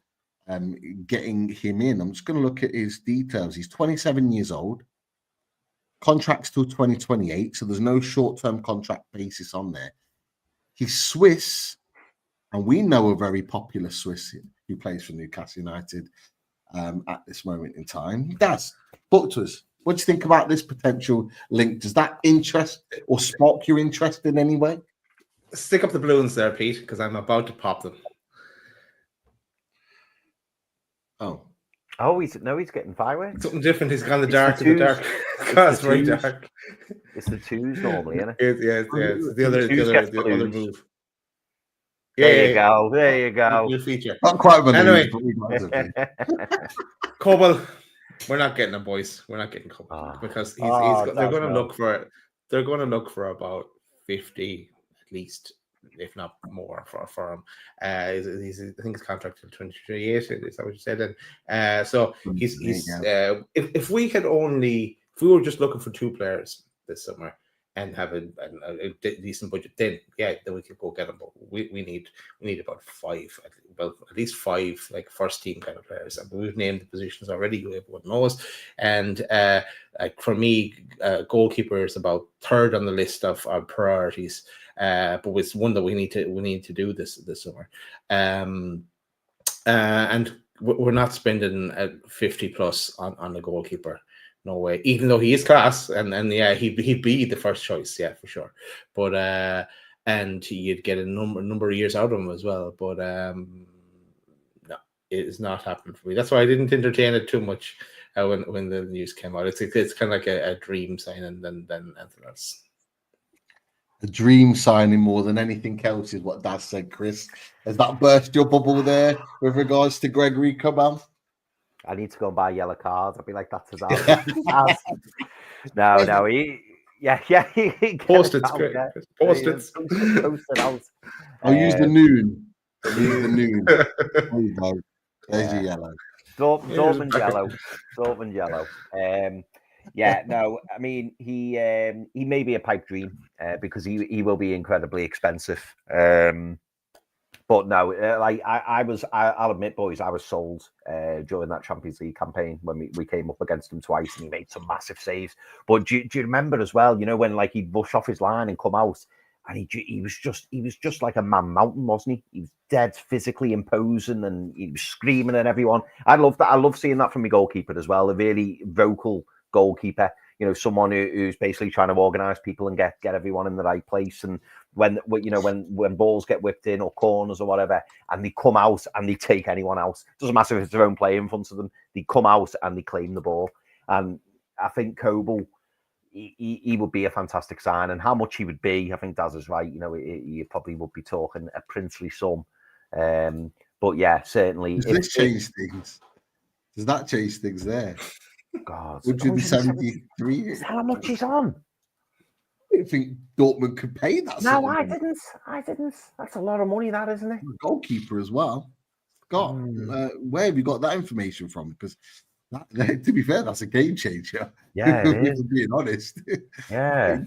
getting him in? I'm just going to look at his details. He's 27 years old. Contracts till 2028, so there's no short-term contract basis on there. He's Swiss, and we know a very popular Swiss who plays for Newcastle United at this moment in time. Daz, talk to us. What do you think about this potential link? Does that interest or spark your interest in any way? Stick up the balloons there, Pete, because I'm about to pop them. Oh, he's getting fireworks. Something different. He's gone the dark. It's very dark. It's the twos normally, isn't it? It's the other move. There you go. New feature. Not quite, but anyway. Kobel. We're not getting him, boys. We're not getting Kobel because they're going to look for. They're going to look for about 50 at least, if not more, for him. I think his contract till 2028. Is that what you said? And so he's if we were just looking for two players this summer, and have a decent budget, then we could go get them. But we need about at least five like first team kind of players. And we've named the positions already, everyone knows. And like for me, goalkeeper is about third on the list of our priorities. But it's one that we need to do this summer. And we're not spending 50 plus on the goalkeeper. No way. Even though he is class, and he'd be the first choice, for sure. But and you'd get a number of years out of him as well. But no, it is not happening for me. That's why I didn't entertain it too much when the news came out. It's kind of like a dream signing than anything else. A dream signing more than anything else is what Daz said, Chris. Has that burst your bubble there with regards to Gregory Cobham? I need to go and buy yellow cards. I'll be like, that's his ass. No, he Post-its, great. Post-its. Post it out. I'll use the noon. There you go. There's your yellow. Dortmund yellow. No, I mean, he may be a pipe dream because he will be incredibly expensive. But no, I'll admit, boys, I was sold during that Champions League campaign when we came up against him twice and he made some massive saves. But do you remember as well, when like he'd rush off his line and come out and he was just like a man mountain, wasn't he? He was dead physically imposing and he was screaming at everyone. I love that. I love seeing that from my goalkeeper as well. A really vocal goalkeeper, someone who's basically trying to organise people and get everyone in the right place. And when balls get whipped in or corners or whatever, and they come out and they take anyone else, doesn't matter if it's their own play in front of them, they come out and they claim the ball. And I think Coble, he would be a fantastic sign. And how much he would be, I think Daz is right. You probably would be talking a princely sum. But yeah, certainly. Does this change things? Does that change things there? God, 173 years. Is that how much he's on? I don't think Dortmund could pay that. No, I didn't. That's a lot of money, that, isn't it? Goalkeeper as well. God, where have you got that information from? Because to be fair, that's a game changer. Yeah, it is. Being honest. Yeah.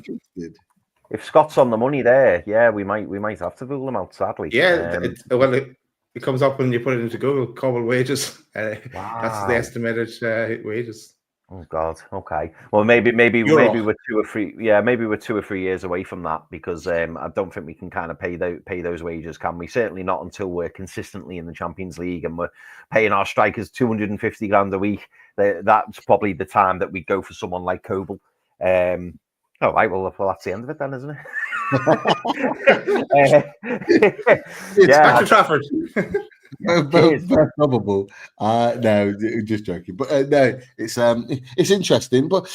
If Scott's on the money there, we might have to rule him out. Sadly. Yeah. It comes up when you put it into Google. Cobble wages. Wow. That's the estimated wages. Oh God. Okay. Well, maybe we're 2 or 3. Yeah, maybe we're 2 or 3 years away from that because I don't think we can kind of pay those wages, can we? Certainly not until we're consistently in the Champions League and we're paying our strikers 250 grand a week. That's probably the time that we go for someone like Coble. All right. Well, that's the end of it then, isn't it? It's back to Trafford. Probable. No, just joking. But no, it's interesting. But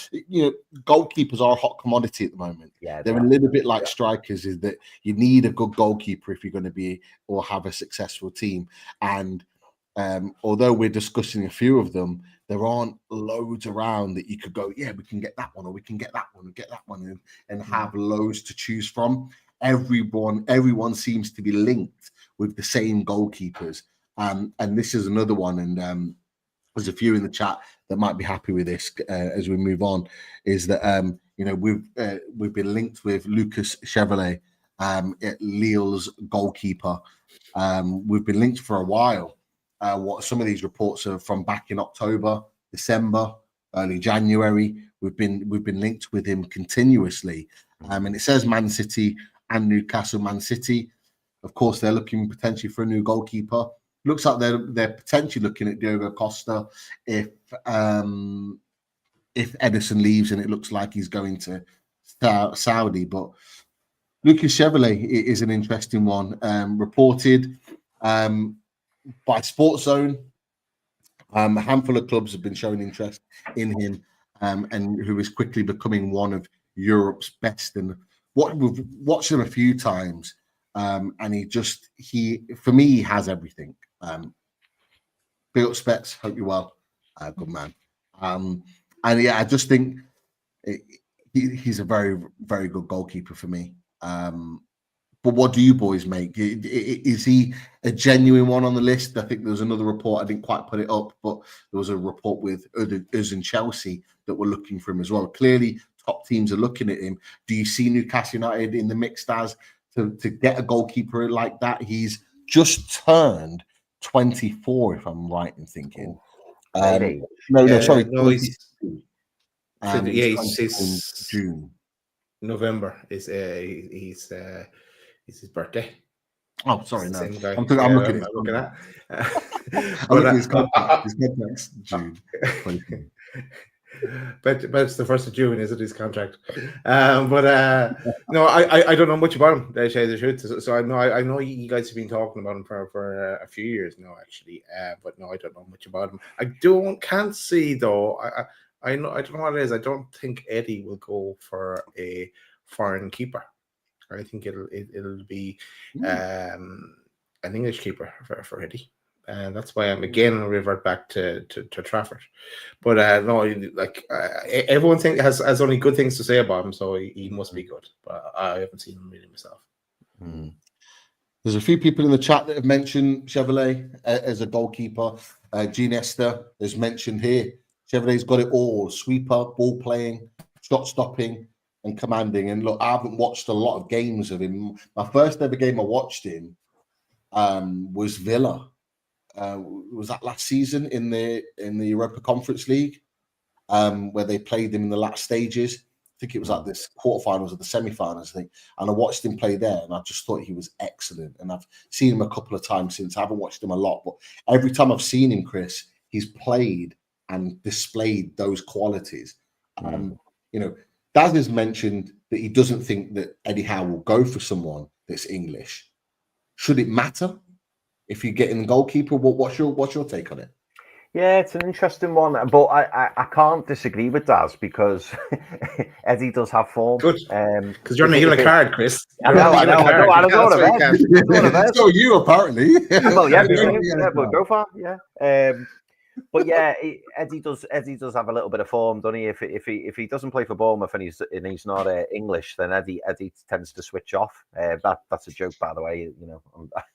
goalkeepers are a hot commodity at the moment. Yeah, they're a little bit like strikers. Is that you need a good goalkeeper if you're going to be or have a successful team. And although we're discussing a few of them, there aren't loads around that you could go, we can get that one, or we can get that one, and get that one, and have loads to choose from. Everyone seems to be linked with the same goalkeepers. And this is another one. And there's a few in the chat that might be happy with this as we move on, is that, we've been linked with Lucas Chevrolet, Lille's goalkeeper. We've been linked for a while. What some of these reports are from back in October, December, early January. We've been linked with him continuously. And it says Man City and Newcastle. Man City, of course, they're looking potentially for a new goalkeeper. Looks like they're potentially looking at Diogo Costa if Ederson leaves, and it looks like he's going to Saudi. But Lucas Chevrolet is an interesting one. Reported by Sports Zone, a handful of clubs have been showing interest in him, and who is quickly becoming one of Europe's best. And we've watched him a few times. And he for me, he has everything. Big up Spets, hope you're well. Good man. I just think he's a very, very good goalkeeper for me. But what do you boys make? Is he a genuine one on the list? I think there was another report, I didn't quite put it up, but there was a report with us and Chelsea that were looking for him as well. Clearly top teams are looking at him. Do you see Newcastle United in the mix as to get a goalkeeper like that? He's just turned 24, if I'm right in thinking. No, sorry, no, he's 22. yeah, He's 24 in June. November is his birthday. Oh, sorry, It's no. the same guy. I'm looking at his looking at. I'm looking at his contract. His contract's June. But it's the 1st of June, is it, his contract? No, I don't know much about him, to say the truth. So I know you guys have been talking about him for a few years now, actually. But no, I don't know much about him. Can't see though. I don't know what it is. I don't think Eddie will go for a foreign keeper. I think it'll be an English keeper for Eddie. And that's why I'm again revert back to Trafford. But no, everyone has only good things to say about him, so he must be good. But I haven't seen him really myself. There's a few people in the chat that have mentioned Chevrolet as a goalkeeper. Gene Esther has mentioned here Chevrolet's got it all: sweeper, ball playing, shot stopping, and commanding. And look, I haven't watched a lot of games of him. My first ever game I watched him was Villa. Was that last season in the Europa Conference League, where they played him in the last stages? I think it was like this quarterfinals or the semi-finals, I think. And I watched him play there, and I just thought he was excellent. And I've seen him a couple of times since. I haven't watched him a lot, but every time I've seen him, Chris, he's played and displayed those qualities. You know, Daz has mentioned that he doesn't think that Eddie Howe will go for someone that's English. Should it matter if you get in the goalkeeper? What's your take on it? Yeah, it's an interesting one, but I can't disagree with Daz because Eddie does have form. Good, because you're on a yellow card, Chris. I know. I don't know what I So you apparently. Well, yeah, we'll go far. Yeah. But yeah, Eddie does have a little bit of form, doesn't he? If he doesn't play for Bournemouth and he's not English, then Eddie tends to switch off. That's a joke, by the way. You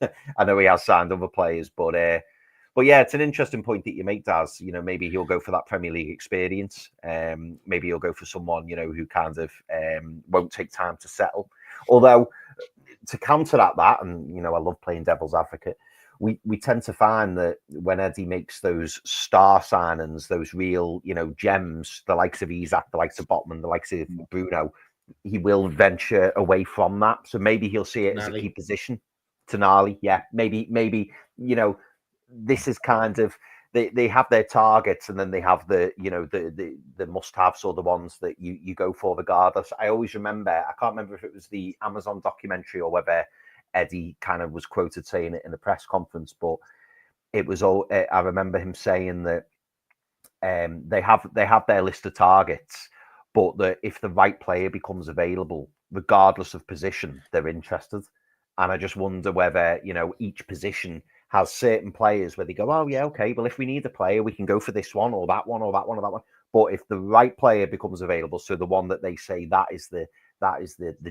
know, I know he has signed other players, but yeah, it's an interesting point that you make, Daz. You know, maybe he'll go for that Premier League experience. Maybe he'll go for someone, you know, who kind of won't take time to settle. Although, to counter that, and you know, I love playing devil's advocate. We tend to find that when Eddie makes those star signings, those real, you know, gems, the likes of Isak, the likes of Botman, the likes of Bruno, he will venture away from that. So maybe he'll see it as a key position. Tonali, yeah, maybe you know, this is kind of they have their targets, and then they have the, you know, the must-haves or the ones that you go for regardless. I always remember, I can't remember if it was the Amazon documentary or whether Eddie kind of was quoted saying it in the press conference, but it was all. I remember him saying that they have their list of targets, but that if the right player becomes available, regardless of position, they're interested. And I just wonder whether, you know, each position has certain players where they go, oh yeah, okay, well, if we need a player, we can go for this one or that one or that one or that one. But if the right player becomes available, so the one that they say that is the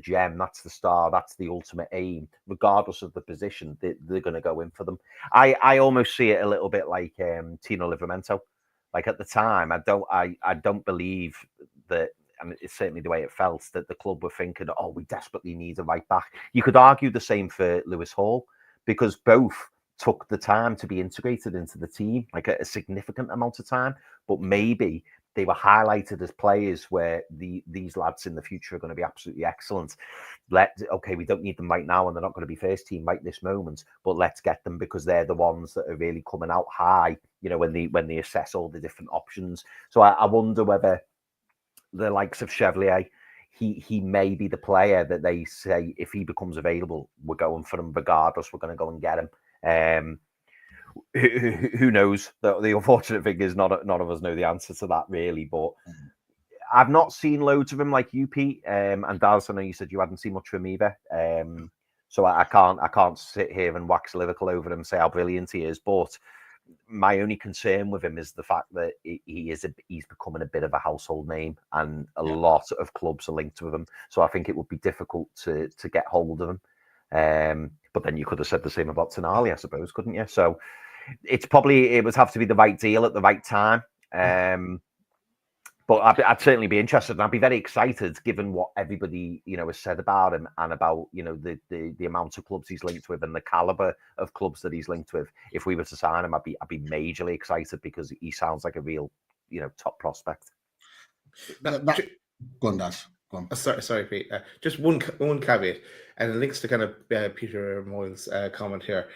gem, that's the star, that's the ultimate aim, regardless of the position, they're going to go in for them. I almost see it a little bit like Tino Livramento. Like at the time, I don't believe that, and it's certainly the way it felt, that the club were thinking, oh, we desperately need a right back. You could argue the same for Lewis Hall, because both took the time to be integrated into the team, like a significant amount of time, but maybe they were highlighted as players where these lads in the future are going to be absolutely excellent. Okay, we don't need them right now, and they're not going to be first team right this moment, but let's get them because they're the ones that are really coming out high, you know, when they assess all the different options. So I wonder whether the likes of Chevalier, he may be the player that they say, if he becomes available, we're going for him regardless, we're going to go and get him. Who knows? The unfortunate thing is none of us know the answer to that, really. But I've not seen loads of him like you, Pete. And Daz, I know you said you hadn't seen much from him either. So I can't sit here and wax lyrical over him and say how brilliant he is. But my only concern with him is the fact that he's becoming a bit of a household name, and a lot of clubs are linked with him. So I think it would be difficult to get hold of him. But then you could have said the same about Tonali, I suppose, couldn't you? So it would have to be the right deal at the right time. But I'd certainly be interested, and I'd be very excited, given what everybody has said about him and about the amount of clubs he's linked with and the caliber of clubs that he's linked with. If we were to sign him, I'd be majorly excited because he sounds like a real top prospect. Go on, Daz. Go on. Sorry, Pete. Just one caveat, and it links to kind of Peter Moyle's comment here.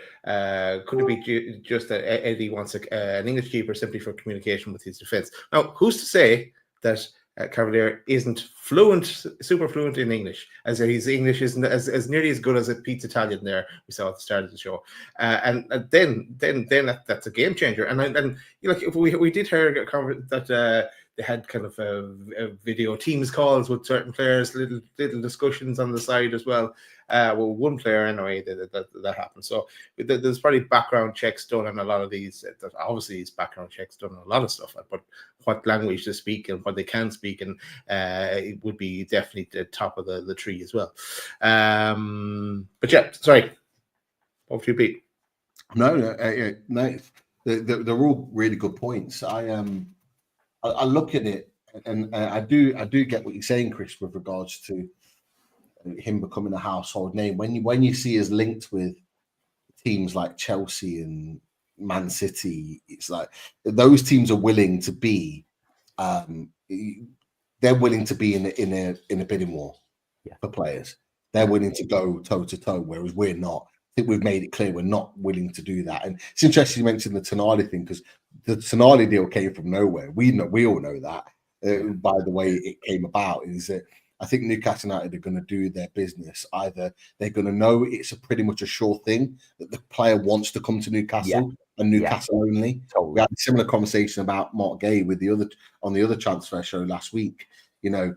Could it be just that Eddie wants an English keeper simply for communication with his defence? Now, who's to say that Cavalier isn't super fluent in English, as his English isn't as nearly as good as Pete's Italian there we saw at the start of the show, and then that's a game changer. And if we did hear that. They had kind of video Teams calls with certain players, little discussions on the side as well. Well, one player anyway that happened. So there's probably background checks done on a lot of these. Obviously, these background checks done on a lot of stuff. But what language to speak and what they can speak, and it would be definitely the top of the tree as well. But yeah, sorry. Over to you, Pete. No. They're all really good points. I look at it, and I do get what you're saying, Chris, with regards to him becoming a household name. When you see us linked with teams like Chelsea and Man City, it's like those teams are willing to be. They're willing to be in a bidding war for players. They're willing to go toe to toe, whereas we're not. I think we've made it clear we're not willing to do that. And it's interesting you mentioned the Tonali thing, because the Tonali deal came from nowhere. We all know that. By the way it came about, is that I think Newcastle United are going to do their business. Either they're going to know it's pretty much a sure thing that the player wants to come to Newcastle and Newcastle only. Totally. We had a similar conversation about Mark Gay on the other transfer show last week. I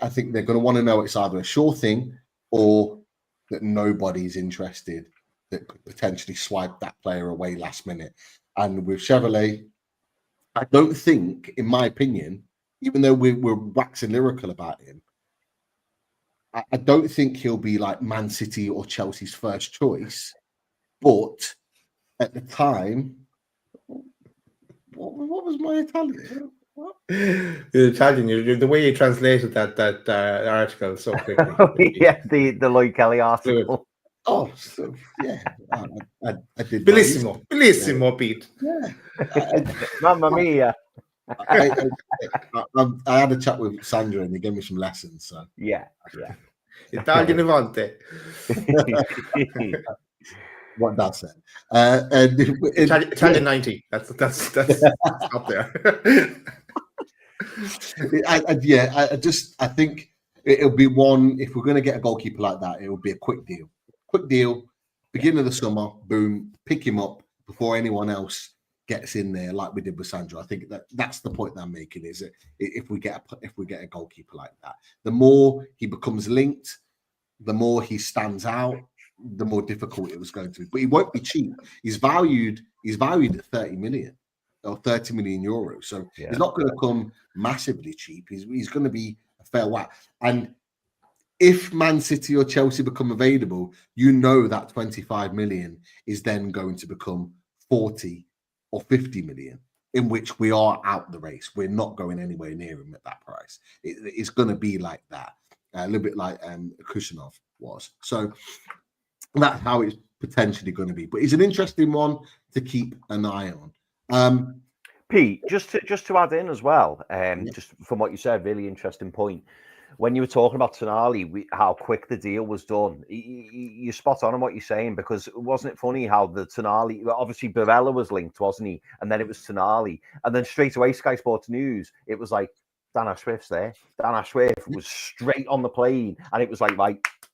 think they're going to want to know it's either a sure thing or that nobody's interested, that could potentially swipe that player away last minute. And with Chevrolet, I don't think, in my opinion, even though we're waxing lyrical about him, I don't think he'll be like Man City or Chelsea's first choice. But at the time, what was my Italian? The Italian, the way you translated that article so quickly. The Lloyd Kelly article. Oh, so, yeah, I did. Bellissimo, Pete. Yeah, Mamma mia. I had a chat with Sandra and he gave me some lessons. So yeah. Italian Levante. What that said. Italian 90. That's up there. I think it'll be one. If we're going to get a goalkeeper like that, it will be a quick deal. Beginning of the summer, boom, pick him up before anyone else gets in there, like we did with Sandro. I think that's the point that I'm making. Is that if we get a goalkeeper like that, the more he becomes linked, the more he stands out, the more difficult it was going to be. But he won't be cheap. He's valued at 30 million or 30 million euros. So he's not going to come massively cheap. He's going to be a fair whack. And if Man City or Chelsea become available, that 25 million is then going to become 40 or 50 million, in which we are out the race. We're not going anywhere near him at that price. It's going to be like that, a little bit like Kushnerov was. So that's how it's potentially going to be. But it's an interesting one to keep an eye on. Pete, just to add in as well, just from what you said, really interesting point. When you were talking about Tonali, how quick the deal was done, you're spot on what you're saying, because wasn't it funny how the Tonali, obviously Barella was linked, wasn't he? And then it was Tonali. And then straight away, Sky Sports News, it was like, Dan Ashworth's there. Dan Ashworth was straight on the plane. And it was like,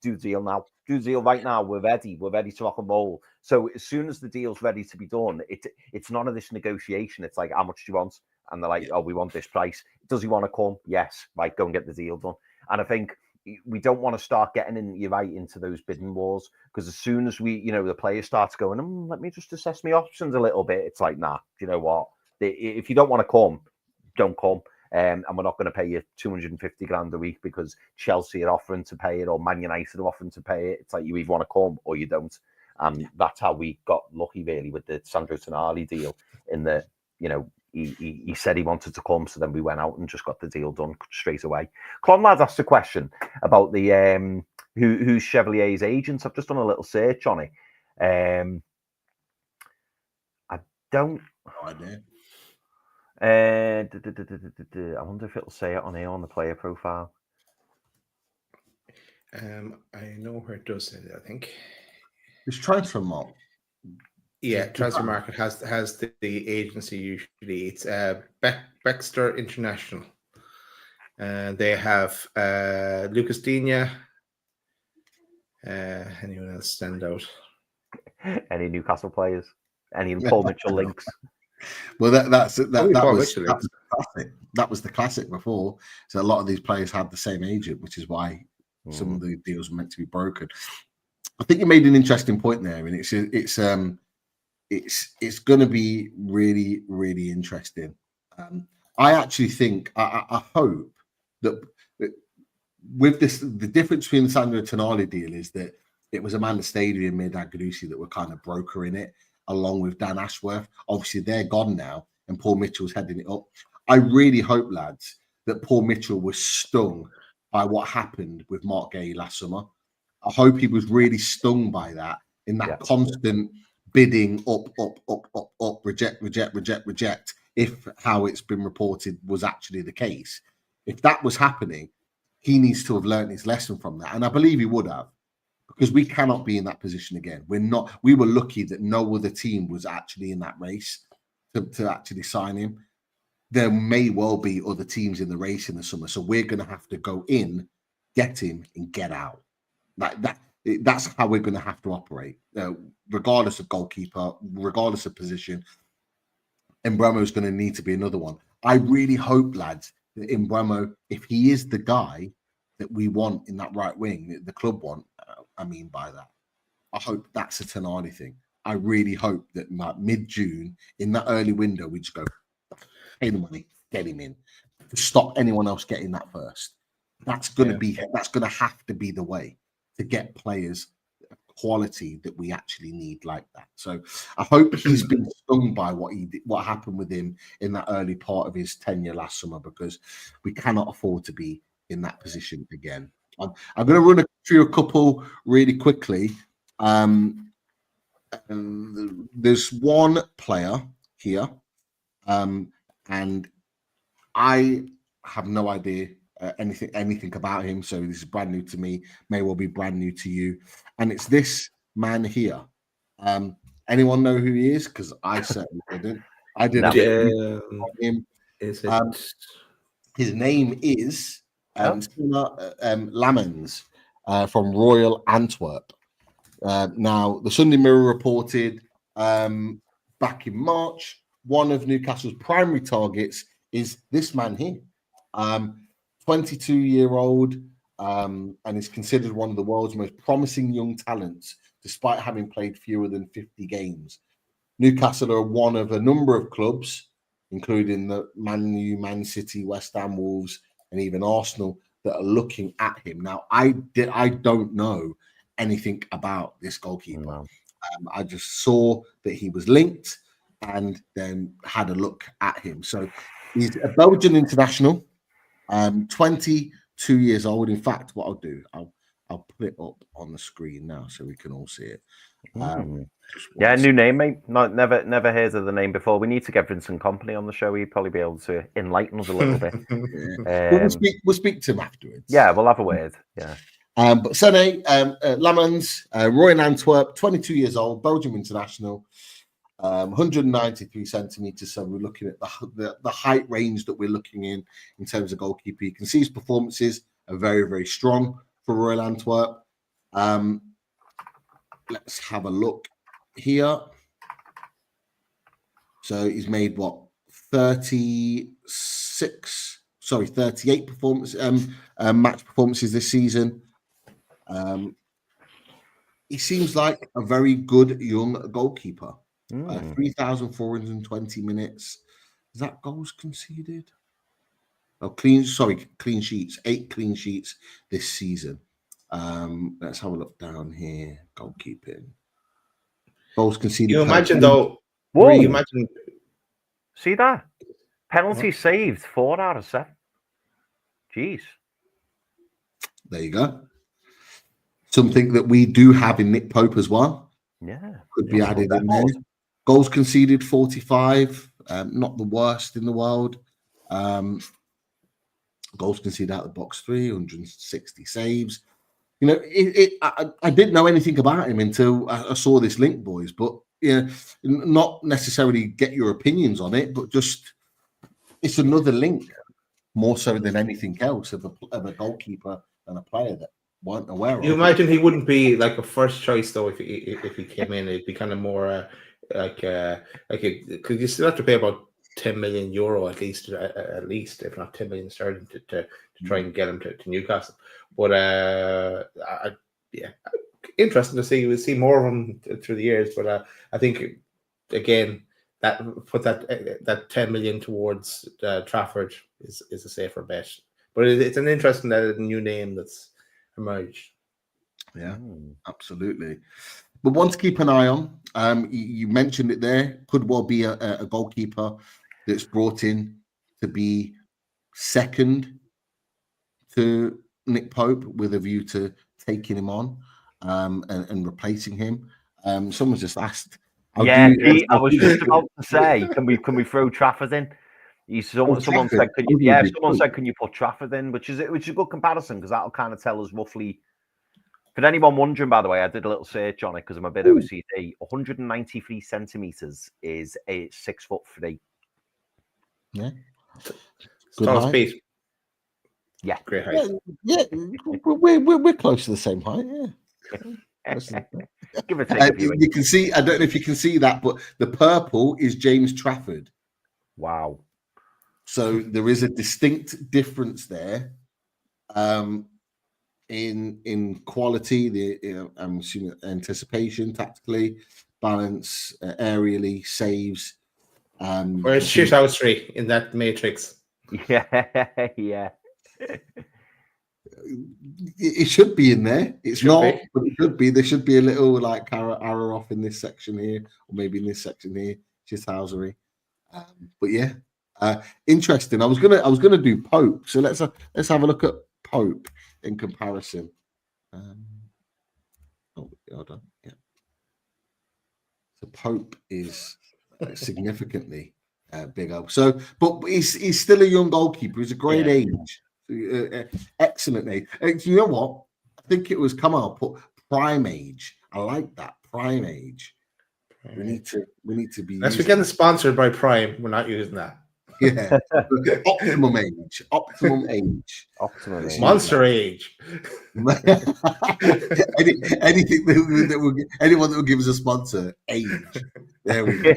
do the deal now. Do the deal right now. We're ready. We're ready to rock and roll. So as soon as the deal's ready to be done, it's none of this negotiation. It's like, how much do you want? And they're like, oh, we want this price. Does he want to come? Yes. Right, go and get the deal done. And I think we don't want to start getting into those bidding wars, because as soon as the player starts going, let me just assess my options a little bit. It's like, nah, you know what? If you don't want to come, don't come. And we're not going to pay you 250 grand a week because Chelsea are offering to pay it or Man United are offering to pay it. It's like you either want to come or you don't. And that's how we got lucky, really, with the Sandro Tonali deal, in the, he said he wanted to come, so then we went out and just got the deal done straight away. Clonlad asked a question about the who's Chevalier's agents. I've just done a little search on it. I don't. No idea. I wonder if it'll say it on here on the player profile. I know where it does say that, I think. It's transfer mark. Yeah, Transfer Market has the agency usually. It's Baxter International. They have Lucas Digne. Anyone else stand out? Any Newcastle players? Any Paul Mitchell links? Well, that was Mitchell. classic. That was the classic before. So a lot of these players had the same agent, which is why some of the deals were meant to be broken. I think you made an interesting point there, and it's going to be really, really interesting. I actually think I hope that with this, the difference between the Sandro Tonali deal is that it was Amanda Stadium and Mirdad Gadusi that were kind of brokering it, along with Dan Ashworth. Obviously, they're gone now, and Paul Mitchell's heading it up. I really hope, lads, that Paul Mitchell was stung by what happened with Mark Gay last summer. I hope he was really stung by that, in that constant bidding up, reject, if how it's been reported was actually the case. If that was happening, he needs to have learned his lesson from that. And I believe he would have, because we cannot be in that position again. We were lucky that no other team was actually in that race to actually sign him. There may well be other teams in the race in the summer. So we're going to have to go in, get him, and get out. That's how we're going to have to operate, regardless of goalkeeper, regardless of position. Mbeumo is going to need to be another one. I really hope, lads, that Mbeumo, if he is the guy that we want in that right wing, that the club want, I mean by that, I hope that's a Tonali thing. I really hope that mid-June, in that early window, we just go, pay the money, get him in, to stop anyone else getting that first. That's going to have to be the way to get players quality that we actually need like that. So I hope he's been stung by what happened with him in that early part of his tenure last summer, because we cannot afford to be in that position again. I'm going to run through a couple really quickly. There's one player here, and I have no idea anything about him, so this is brand new to me, may well be brand new to you, and it's this man here. Anyone know who he is? Because I certainly didn't. I didn't. Him. Is it? His name is Lamens from Royal Antwerp. Now, the Sunday Mirror reported back in March, one of Newcastle's primary targets is this man here. 22-year-old, and is considered one of the world's most promising young talents, despite having played fewer than 50 games. Newcastle are one of a number of clubs, including the Man U, Man City, West Ham, Wolves, and even Arsenal, that are looking at him. Now, I don't know anything about this goalkeeper. No. I just saw that he was linked and then had a look at him. So he's a Belgian international. 22 years old. In fact, what I'll do, I'll put it up on the screen now so we can all see it. New name, mate. Never heard of the name before. We need to get Vincent Kompany on the show. He'd probably be able to enlighten us a little bit. We'll speak to him afterwards. Yeah, we'll have a word. Yeah. But Sene Lamens, Royal Antwerp, 22 years old, Belgium international. 193 centimeters. So we're looking at the height range that we're looking in terms of goalkeeper. You can see his performances are very, very strong for Royal Antwerp. Let's have a look here. So he's made 38 match performances this season. He seems like a very good young goalkeeper. 3,420 minutes. Is that goals conceded? Clean sheets. 8 clean sheets this season. Let's have a look down here. Goalkeeping. Goals conceded. You imagine though. Whoa. You imagine. See that? Penalty saved 4 out of 7. Jeez. There you go. Something that we do have in Nick Pope as well. Yeah. Could be added in there. Goals conceded 45. Not the worst in the world. Goals conceded out of the box 360 saves. You know, I didn't know anything about him until I saw this link, boys. But yeah, not necessarily get your opinions on it, but just it's another link, more so than anything else, of a goalkeeper and a player that weren't aware of. You imagine he wouldn't be like a first choice though if he came in. It'd be kind of more because you still have to pay about 10 million euro at least, if not 10 million sterling to try and get him to Newcastle. But interesting to see. We'll see more of him through the years. But I think again that put that 10 million towards Trafford is a safer bet. But it's an interesting new name that's emerged. Yeah, absolutely. But one to keep an eye on. You mentioned it there. Could well be a goalkeeper that's brought in to be second to Nick Pope with a view to taking him on and replacing him. Someone just asked. I was just about to say, can we throw Trafford in? Someone said, can you put Trafford in? Which is a good comparison because that'll kind of tell us roughly. For anyone wondering, by the way, I did a little search on it because I'm a bit OCD. 193 centimeters is 6'3". Yeah. Good height. Yeah. Great height. Yeah. We're close to the same height. Yeah. Give or take. You can see. I don't know if you can see that, but the purple is James Trafford. Wow. So there is a distinct difference there. In quality, I'm assuming anticipation, tactically, balance, aerially, saves. Where's Shithousery in that matrix? Yeah. It should be in there. It's not, but it should be. There should be a little like arrow off in this section here, or maybe in this section here, Shithousery. But yeah, interesting. I was gonna do Pope, so let's have a look at Pope in comparison. Hold on. Yeah. So Pope is significantly bigger. So, but he's still a young goalkeeper. He's a great age, excellent age. You know what? I think it was Kamal put prime age. I like that prime age. We need to be. Unless we're getting sponsored by Prime, we're not using that. Yeah, optimum age. Monster age. Anything that will anyone that will give us a sponsor, age. There we go.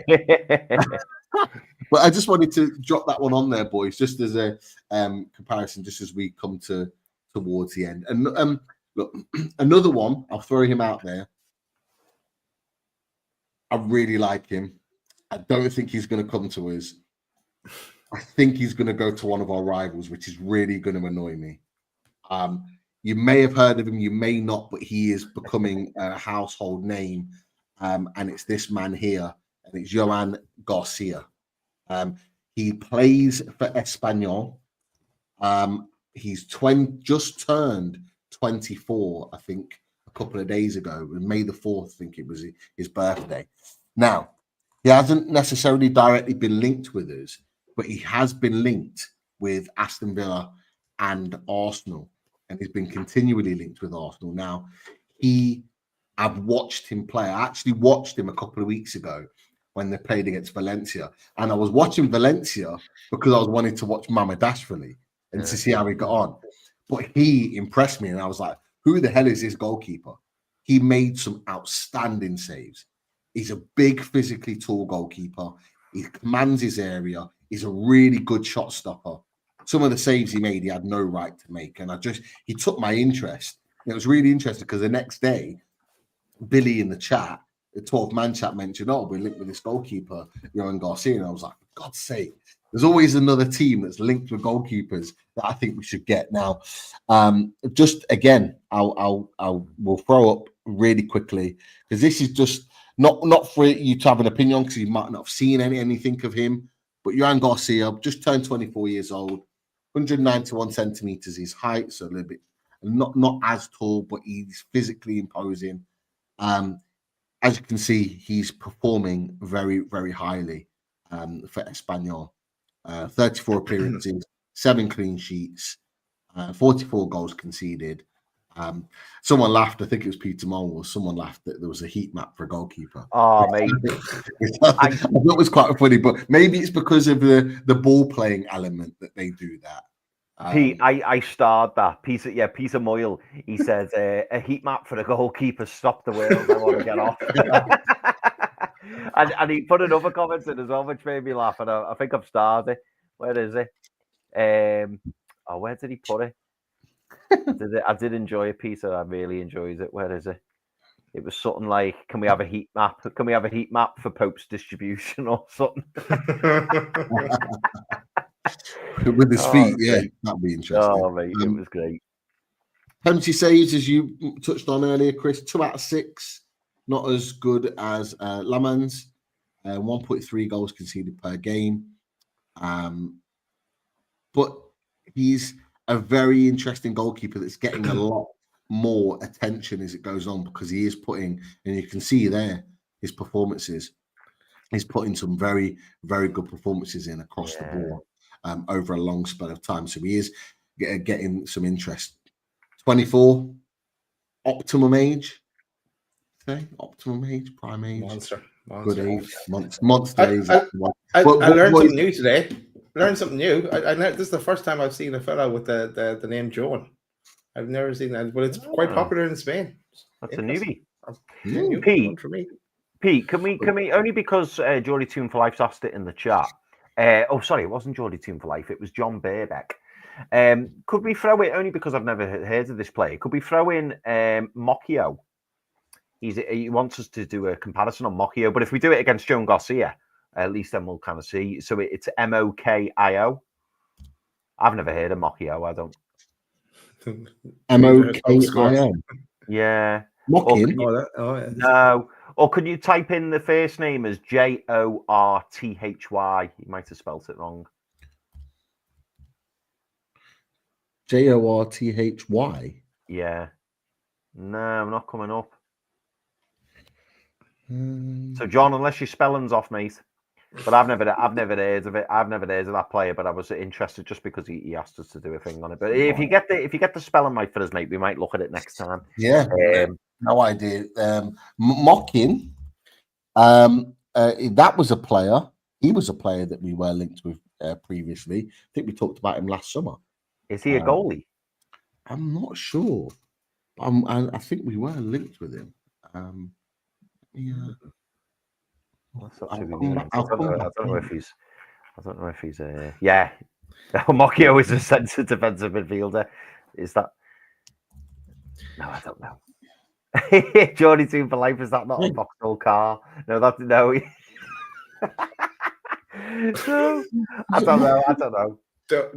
But I just wanted to drop that one on there, boys, just as a comparison, just as we come towards the end. And look, another one. I'll throw him out there. I really like him. I don't think he's going to come to us. I think he's going to go to one of our rivals, which is really going to annoy me. You may have heard of him, you may not, but he is becoming a household name. And it's this man here, and it's Johan Garcia. He plays for Espanyol. He's just turned 24, I think, a couple of days ago. May the 4th, I think it was his birthday. Now, he hasn't necessarily directly been linked with us, but he has been linked with Aston Villa and Arsenal, and he's been continually linked with Arsenal. Now, I've watched him play. I actually watched him a couple of weeks ago when they played against Valencia, and I was watching Valencia because I was wanting to watch Mamardashvili and to see how he got on. But he impressed me, and I was like, who the hell is this goalkeeper? He made some outstanding saves. He's a big, physically tall goalkeeper. He commands his area. He's a really good shot stopper. Some of the saves he made, he had no right to make. And he took my interest. And it was really interesting because the next day, Billy in the chat, the 12-man chat, mentioned, we're linked with this goalkeeper, Johan Garcia. And I was like, for God's sake, there's always another team that's linked with goalkeepers that I think we should get. Now, just again, we'll throw up really quickly because this is just not for you to have an opinion on because you might not have seen anything of him. But Johan Garcia just turned 24 years old, 191 centimeters his height, so a little bit not as tall, but he's physically imposing. As you can see, he's performing very, very highly for Espanyol. 34 appearances, 7 clean sheets, 44 goals conceded. Someone laughed, I think it was Peter Mole, someone laughed that there was a heat map for a goalkeeper. Oh, mate. I thought it was quite funny, but maybe it's because of the ball playing element that they do that. Pete, I starred that. Peter Moyle. He said, a heat map for the goalkeeper, stop the world, I want to get off. and he put another comment in as well, which made me laugh. And I think I've starred it. Where is it? Where did he put it? I did enjoy it, Peter. I really enjoyed it. Where is it? It was something like, can we have a heat map? Can we have a heat map for Pope's distribution or something? With his feet, yeah, that'd be interesting. Oh, mate, it was great. Penalty saves, as you touched on earlier, Chris, 2 out of 6, not as good as Lamans, 1.3 goals conceded per game. But he's a very interesting goalkeeper that's getting a lot more attention as it goes on, because he is putting, and you can see there, his performances. He's putting some very, very good performances in across the board over a long spell of time. So he is getting some interest. 24, optimum age. Okay, optimum age, prime age. Monster. Good age. Monster age. I learned something new today. I know this is the first time I've seen a fellow with the name John. I've never seen that, but it's quite popular in Spain. That's a newbie. Pete, for me. Pete, can we only because Geordie Tune for Life's asked it in the chat. Sorry, it wasn't Geordie Tune for Life, it was John Burbeck. Could we throw it, only because I've never heard of this player, could we throw in Mocchio? He wants us to do a comparison on Mocchio, but if we do it against Joan Garcia, at least then we'll kind of see. So it's Mokio. I've never heard of Mocchio, I don't. Mokio. Yeah. Mocking? Yeah. No. Or could you type in the first name as Jorthy? You might have spelt it wrong. Jorthy? Yeah. No, I'm not coming up. So, John, unless your spelling's off, mate. But I've never heard of it. I've never heard of that player, but I was interested just because he asked us to do a thing on it. But if you get the spelling right for us, mate, we might look at it next time. Yeah. No idea. Mocking. That was a player. He was a player that we were linked with previously. I think we talked about him last summer. Is he a goalie? I'm not sure. I think we were linked with him. Yeah. I don't know if he's. Yeah. Mocchio is a centre defensive midfielder. Is that? No, I don't know. Geordie Team for Life, is that not a Vauxhall car? No, that's no. No, I don't know.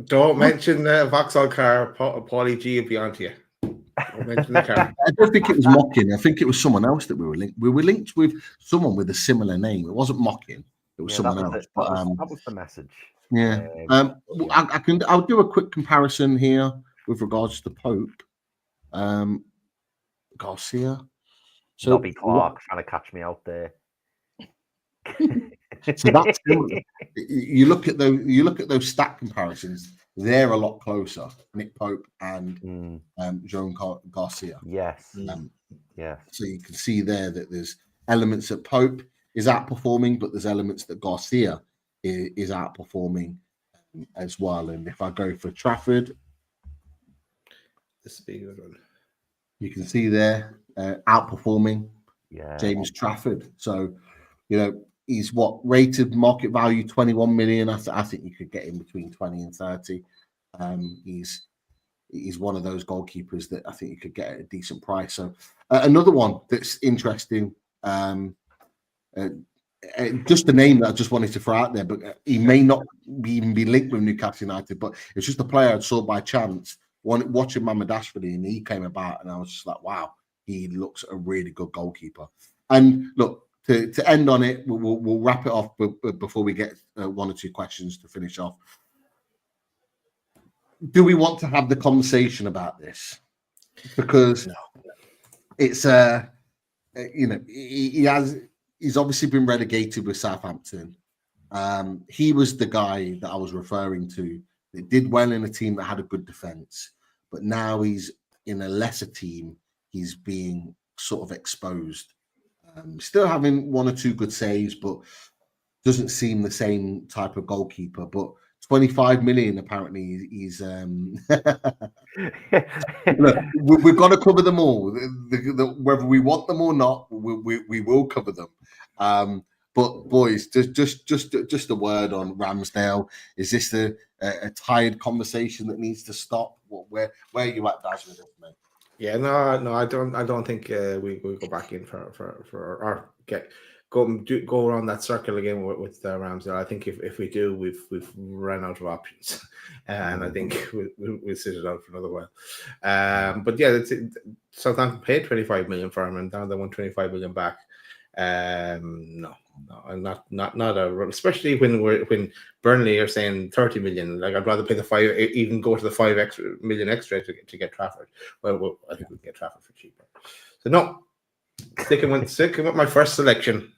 Don't mention the Vauxhall car. Paulie G will be on to you. Don't mention the car. I don't think it was Mocking. I think it was someone else that we were linked. We were linked with someone with a similar name. It wasn't Mocking. It was someone else. That was the message. Yeah. I'll do a quick comparison here with regards to Pope. Garcia. So Nobby Clark trying to catch me out there. So that's you look at those stat comparisons, they're a lot closer. Nick Pope and Joan Garcia. Yes. Yes. So you can see there that there's elements that Pope is outperforming, but there's elements that Garcia is outperforming as well. And if I go for Trafford, this would be a good one. You can see there outperforming James Trafford. So, he's rated market value 21 million. I think you could get him between 20 and 30. He's one of those goalkeepers that I think you could get at a decent price. So another one that's interesting, just a name that I just wanted to throw out there, but he may not even be linked with Newcastle United, but it's just a player I saw by chance watching Mamadashvili, and he came about, and I was just like, wow, he looks a really good goalkeeper. And look, to end on it, we'll wrap it off before we get one or two questions to finish off. Do we want to have the conversation about this? Because it's he's obviously been relegated with Southampton. He was the guy that I was referring to that did well in a team that had a good defense, but now he's in a lesser team. He's being sort of exposed. Still having one or two good saves, but doesn't seem the same type of goalkeeper. But 25 million apparently he's look, we've got to cover them all. Whether we want them or not, we will cover them. But boys, just a word on Ramsdale. Is this a tired conversation that needs to stop? Where are you at, Daz, with it, mate? Yeah, no, I don't think we go back in for or go around that circle again with Ramsdale. I think if we do, we've run out of options, and I think we'll sit it out for another while. But yeah, Southampton paid 25 million for him, and now they want 25 million back. No, I'm not especially when Burnley are saying 30 million. Like, I'd rather pay the 5, even go to the 5 million extra to get Trafford. Well, I think we can get Trafford for cheaper. So no, sticking with my first selection,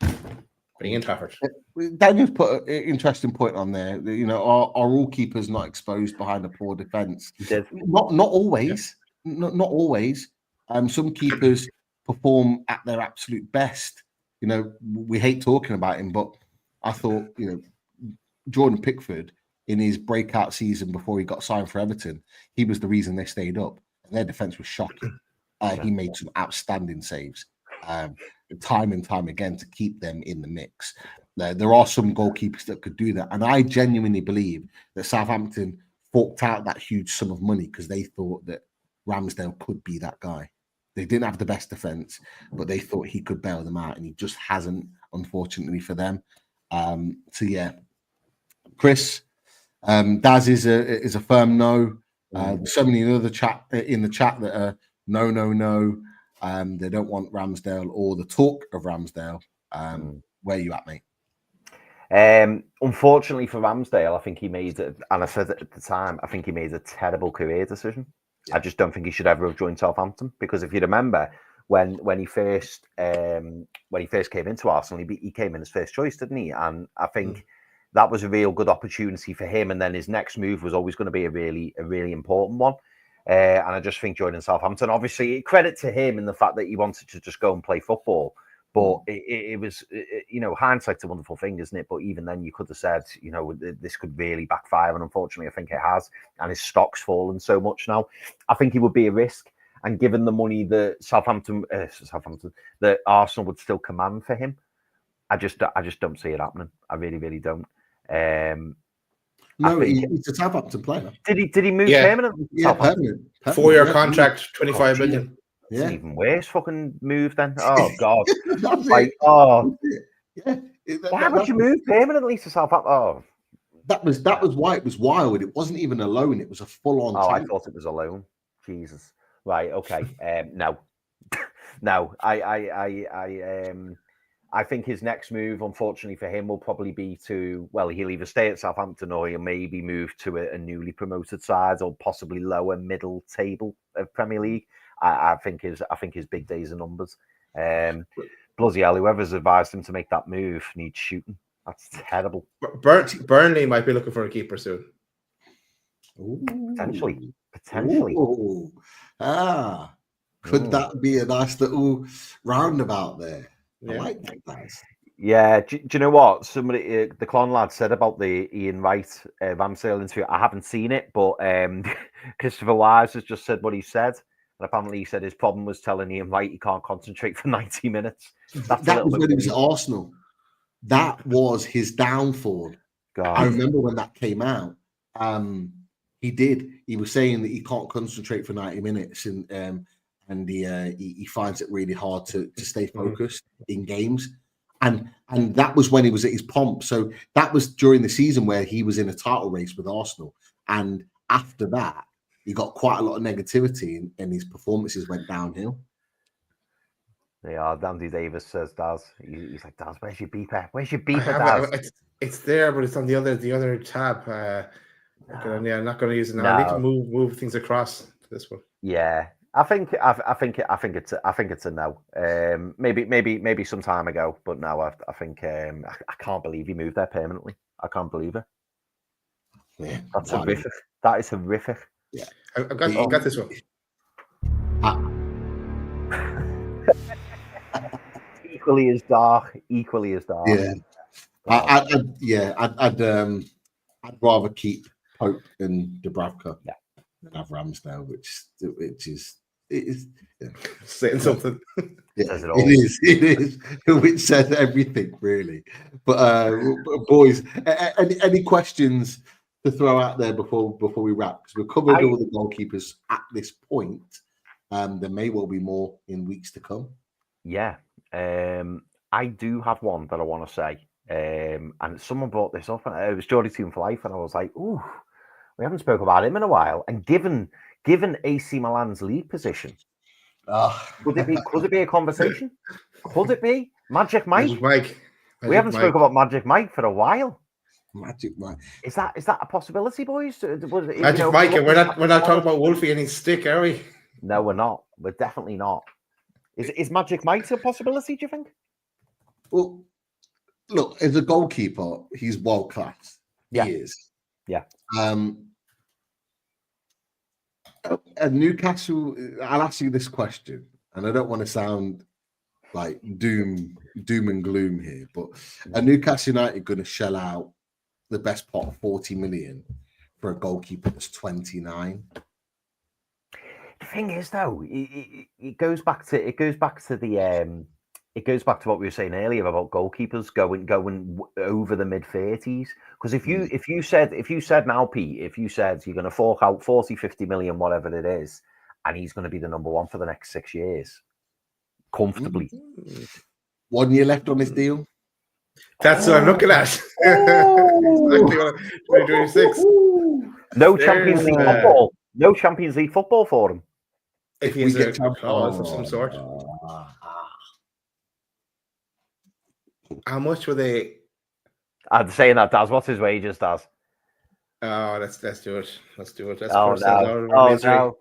bring in Trafford. Daniel's put an interesting point on there. You know, are all keepers not exposed behind a poor defense? Not always. Not always. Some keepers perform at their absolute best. You know, we hate talking about him, but I thought, Jordan Pickford in his breakout season before he got signed for Everton, he was the reason they stayed up. And their defense was shocking. He made some outstanding saves, time and time again, to keep them in the mix. There are some goalkeepers that could do that, and I genuinely believe that Southampton forked out that huge sum of money because they thought that Ramsdale could be that guy. They didn't have the best defense, but they thought he could bail them out, and he just hasn't, unfortunately for them. So yeah, Chris, Daz is a firm no. So many other chat in the chat that are no. They don't want Ramsdale or the talk of Ramsdale. Where are you at, mate? Unfortunately for Ramsdale, I think he made it, and I said it at the time, I think he made a terrible career decision. I just don't think he should ever have joined Southampton, because if you remember when he first came into Arsenal, he came in as first choice, didn't he? And I think that was a real good opportunity for him. And then his next move was always going to be a really important one. And I just think joining Southampton, obviously, credit to him in the fact that he wanted to just go and play football. But it was, hindsight's a wonderful thing, isn't it? But even then, you could have said, this could really backfire. And unfortunately, I think it has. And his stock's fallen so much now. I think he would be a risk. And given the money that that Arsenal would still command for him, I just don't see it happening. I really, really don't. No, he's a Southampton player. Did he move permanently? Yeah, permanent. 4-year contract, 25 million. It's an even worse fucking move then. Oh God! Why would you move permanently to Southampton? Oh, that was why it was wild. It wasn't even a loan; it was a full-on. Oh, I thought it was a loan. Jesus. Right. Okay. No. I think his next move, unfortunately for him, will probably be he'll either stay at Southampton or he'll maybe move to a newly promoted side or possibly lower middle table of Premier League. I think his big days are numbers. Bloody hell, whoever's advised him to make that move needs shooting. That's terrible. Burnley might be looking for a keeper soon. Ooh. Potentially. Ooh. Could that be a nice little roundabout there? I like that, guys. Yeah, do you know what? Somebody, the Clon lad, said about the Ian Wright Ramsdale interview. I haven't seen it, but Christopher Wise has just said what he said. And apparently he said his problem was telling Ian Wright he can't concentrate for 90 minutes. That was when he was at Arsenal. That was his downfall. God. I remember when that came out. He was saying that he can't concentrate for 90 minutes and he finds it really hard to stay focused in games. And that was when he was at his pomp. So that was during the season where he was in a title race with Arsenal. And after that, he got quite a lot of negativity and his performances went downhill. Yeah, Andy Davis says, Daz. He's like, Daz, where's your beeper? Where's your I beeper, have Daz? it's there, but it's on the other tab. I'm not going to use it now. I need to No. move things across to this one. Yeah, I think it's a no. Maybe some time ago, but no, I think I can't believe he moved there permanently. I can't believe it. Yeah, That's horrific. That is horrific. Yeah, I've got this one. Equally as dark. Equally as dark. Yeah, I'd rather keep Pope and Dubravka than have Ramsdale, which is Saying something. Yeah, Says it all. it is, which says everything really. But boys, any questions to throw out there before we wrap? Because we've covered all the goalkeepers at this point. There may well be more in weeks to come. Yeah, I do have one that I want to say. And someone brought this up, and it was Geordie Team for Life, and I was like, "Ooh, we haven't spoken about him in a while." And given AC Milan's league position, could it be a conversation? Could it be Magic Mike? We haven't spoken about Magic Mike for a while. Magic Mike. Is that a possibility, boys? Magic Mike, and we're not talking about Wolfie and his stick, are we? No, we're not. We're definitely not. Is Magic Mike a possibility, do you think? Well, look, as a goalkeeper, he's world class. Yeah. He is. Yeah. At Newcastle, I'll ask you this question, and I don't want to sound like doom and gloom here, but are Newcastle United going to shell out the best part of 40 million for a goalkeeper that's 29? The thing is, though, it goes back to what we were saying earlier about goalkeepers going over the mid-30s. Because if you said now, Pete, if you said you're going to fork out 40, 50 million, whatever it is, and he's going to be the number one for the next 6 years, comfortably. 1 year left on his deal. That's what I'm looking at. Exactly what 2026. No Champions League football. No Champions League football for him. If he has a clause of some sort. How much were they? I'm saying that, Daz. What's his wages, Daz? Oh, let's do it. Let's do it. Let's no.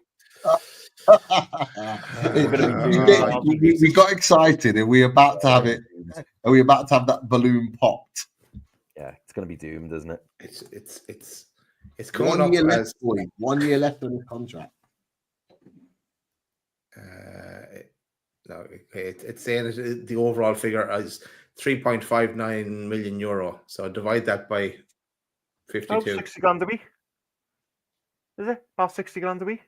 We got excited. Are we about to have it? Are we about to have that balloon popped? Yeah, it's going to be doomed, isn't it? It's coming 1 year up left, as 1 year left on the contract. No, it's saying the overall figure is 3.59 million euro. So divide that by 52. Oh, 60 grand a week. Is it about 60 grand a week?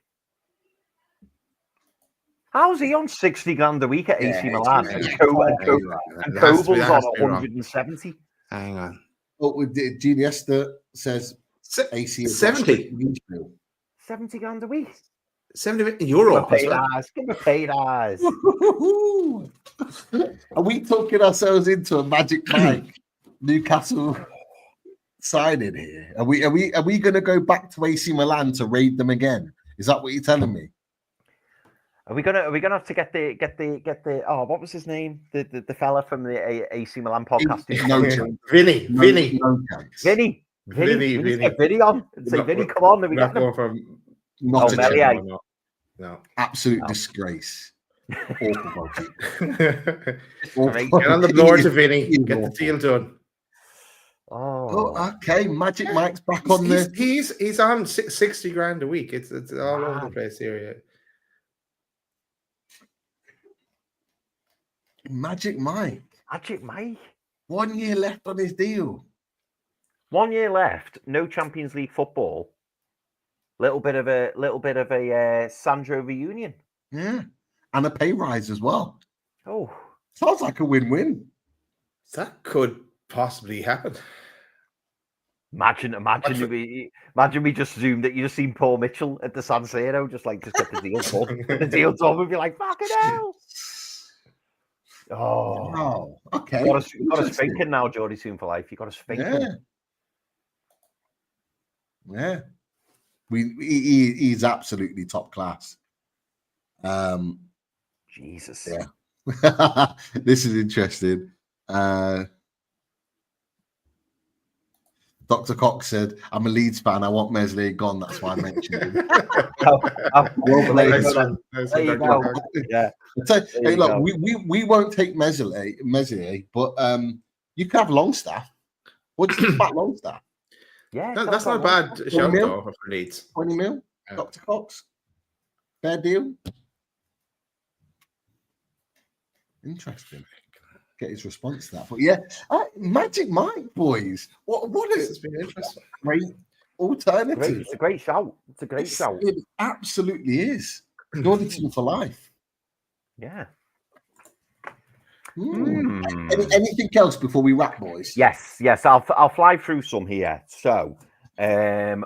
How's he on 60 grand a week at AC Milan? And Koval's on 170. Hang on. What with Iniesta says AC 70. 70 grand a week. 70 euro. Give me paid eyes. Are we talking ourselves into a Magic Mike Newcastle signing here? Are we going to go back to AC Milan to raid them again? Is that what you're telling me? Are we gonna have to get the oh, what was his name? The fella from the AC Milan podcast. Vinny. Vinny on. Say, Vinny, come on. We got him. Not no. Absolute disgrace. Awful. Get on the floor to Vinny. Get the deal done. Oh, okay. Magic Mike's back on there. He's on 60 grand a week. It's all over the place here. Magic Mike. 1 year left on his deal. 1 year left. No Champions League football. Little bit of a Sandro reunion. Yeah, and a pay rise as well. Oh, sounds like a win-win. That could possibly happen. Imagine we just zoomed that you just seen Paul Mitchell at the San Siro, just get the deal done. The deal done would be like, fucking hell. Oh, okay. You got us thinking now, Geordie Soon for Life. You got us thinking. Yeah. He's absolutely top class. Jesus. Yeah. This is interesting. Dr. Cox said, I'm a Leeds fan. I want Meslier gone. That's why I mentioned him. Well played. Nice one. Nice There one, you Dr. go. Cox. Yeah. So, There hey, you look, go. we won't take Meslier, but you can have Longstaff. What do you think about Longstaff? Yeah. That's not a bad shout, though, for Leeds. 20 mil? Yeah. Dr. Cox? Fair deal? Interesting. Get his response to that. But yeah, Magic Mike, boys. What This a has been interesting. great alternative. It's a great shout. It's a great shout. It absolutely is. You're the team for life. Yeah. Anything else before we wrap, boys? Yes. I'll fly through some here. So,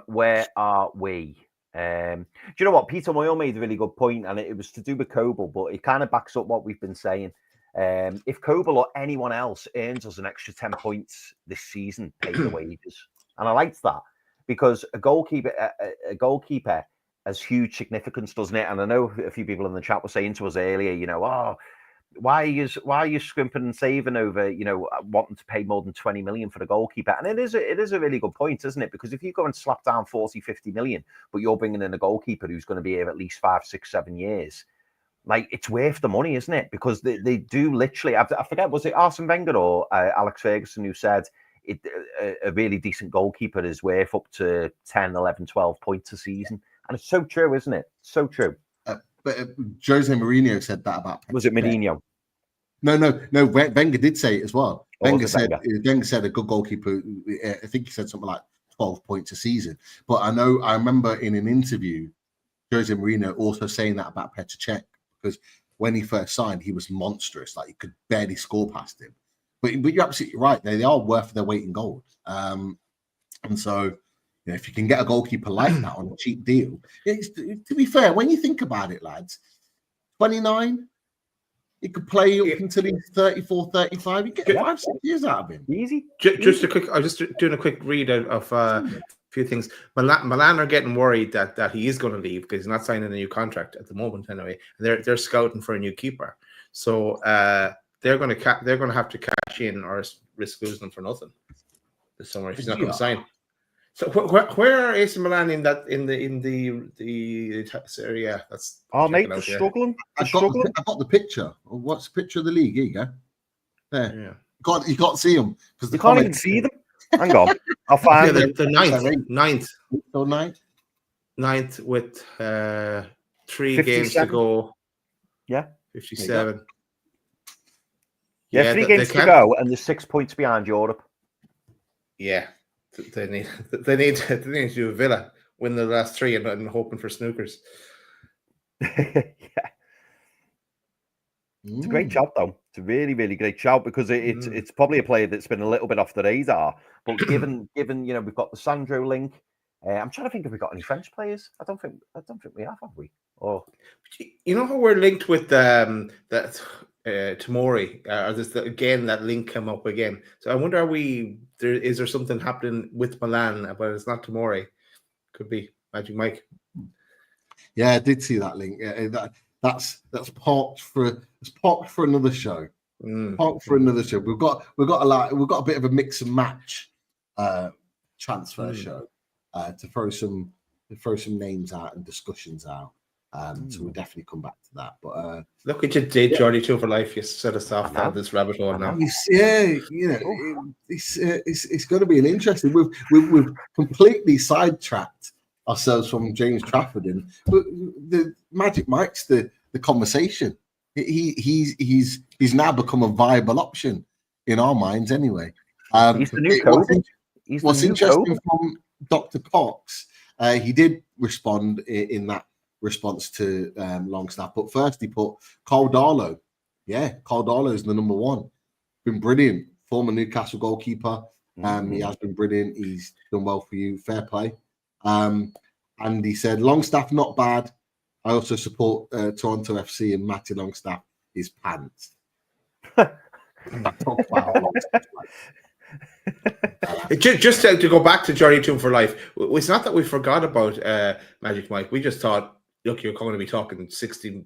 where are we? Do you know what? Peter Moyle made a really good point, and it was to do with Coble, but it kind of backs up what we've been saying. If Coble or anyone else earns us an extra 10 points this season, pay the wages. And I liked that because a goalkeeper has huge significance, doesn't it? And I know a few people in the chat were saying to us earlier, you know, why are you scrimping and saving over, you know, wanting to pay more than 20 million for the goalkeeper? And it is a really good point, isn't it? Because if you go and slap down 40, 50 million, but you're bringing in a goalkeeper who's going to be here at least 5, 6, 7 years, like, it's worth the money, isn't it? Because they do literally, I forget, was it Arsene Wenger or Alex Ferguson who said a really decent goalkeeper is worth up to 10, 11, 12 points a season? And it's so true, isn't it? So true. But Jose Mourinho said that about. Was it Mourinho? No. Wenger did say it as well. Wenger said a good goalkeeper. I think he said something like 12 points a season. But I remember in an interview, Jose Mourinho also saying that about Petr Cech, because when he first signed, he was monstrous. Like, you could barely score past him. But you're absolutely right. They are worth their weight in gold. And so, you know, if you can get a goalkeeper like that on a cheap deal, to be fair, when you think about it, lads, 29, he could play up until he's 34, 35. You get 5, 6 years out of him. Easy. Just a quick, I was just doing a quick read out of a few things. Milan are getting worried that he is going to leave because he's not signing a new contract at the moment anyway. They're scouting for a new keeper. So they're going to have to cash in or risk losing him for nothing this summer if he's not going to sign. So where are AC Milan in the area? That's mate, they're struggling. I got the picture. What's the picture of the league? Here you go. There. Yeah. You can't see them because you can't even see them. Hang on, I'll find ninth. So ninth with 3 57. games to go. Yeah, 57. Yeah, 3 games to go, and they're 6 points behind Europe. Yeah. They need to do a Villa, win the last 3 and hoping for snookers. Yeah. It's a great shout, though. It's a really, really great shout because it's probably a player that's been a little bit off the radar. But given you know, we've got the Sandro link. I'm trying to think if we've got any French players. I don't think we have we? Oh, you know how we're linked with that Tomori? That link came up again. So I wonder, is there something happening with Milan, but it's not Tomori? Could be Magic Mike. Yeah, I did see that link. That's parked for another show. Parked for another show. We've got a bit of a mix and match transfer show to throw some names out and discussions out. So we'll definitely come back to that. But look what you did, Jordy 2 for Life. You set us off down this rabbit hole now. Yeah, you know, it's going to be an interesting. We've completely sidetracked ourselves from James Trafford, and the Magic Mike's the conversation. He's now become a viable option in our minds, anyway. He's the new coach. What's interesting from Dr. Cox, he did respond in that response to Longstaff, but first he put Carl Darlow. Yeah, Carl Darlow is the number 1. Been brilliant, former Newcastle goalkeeper. He has been brilliant. He's done well for you. Fair play. And he said Longstaff not bad. I also support Toronto FC, and Matty Longstaff is pants. Just to go back to Jordy 2 for Life, it's not that we forgot about Magic Mike. We just thought, look, you're going to be talking 60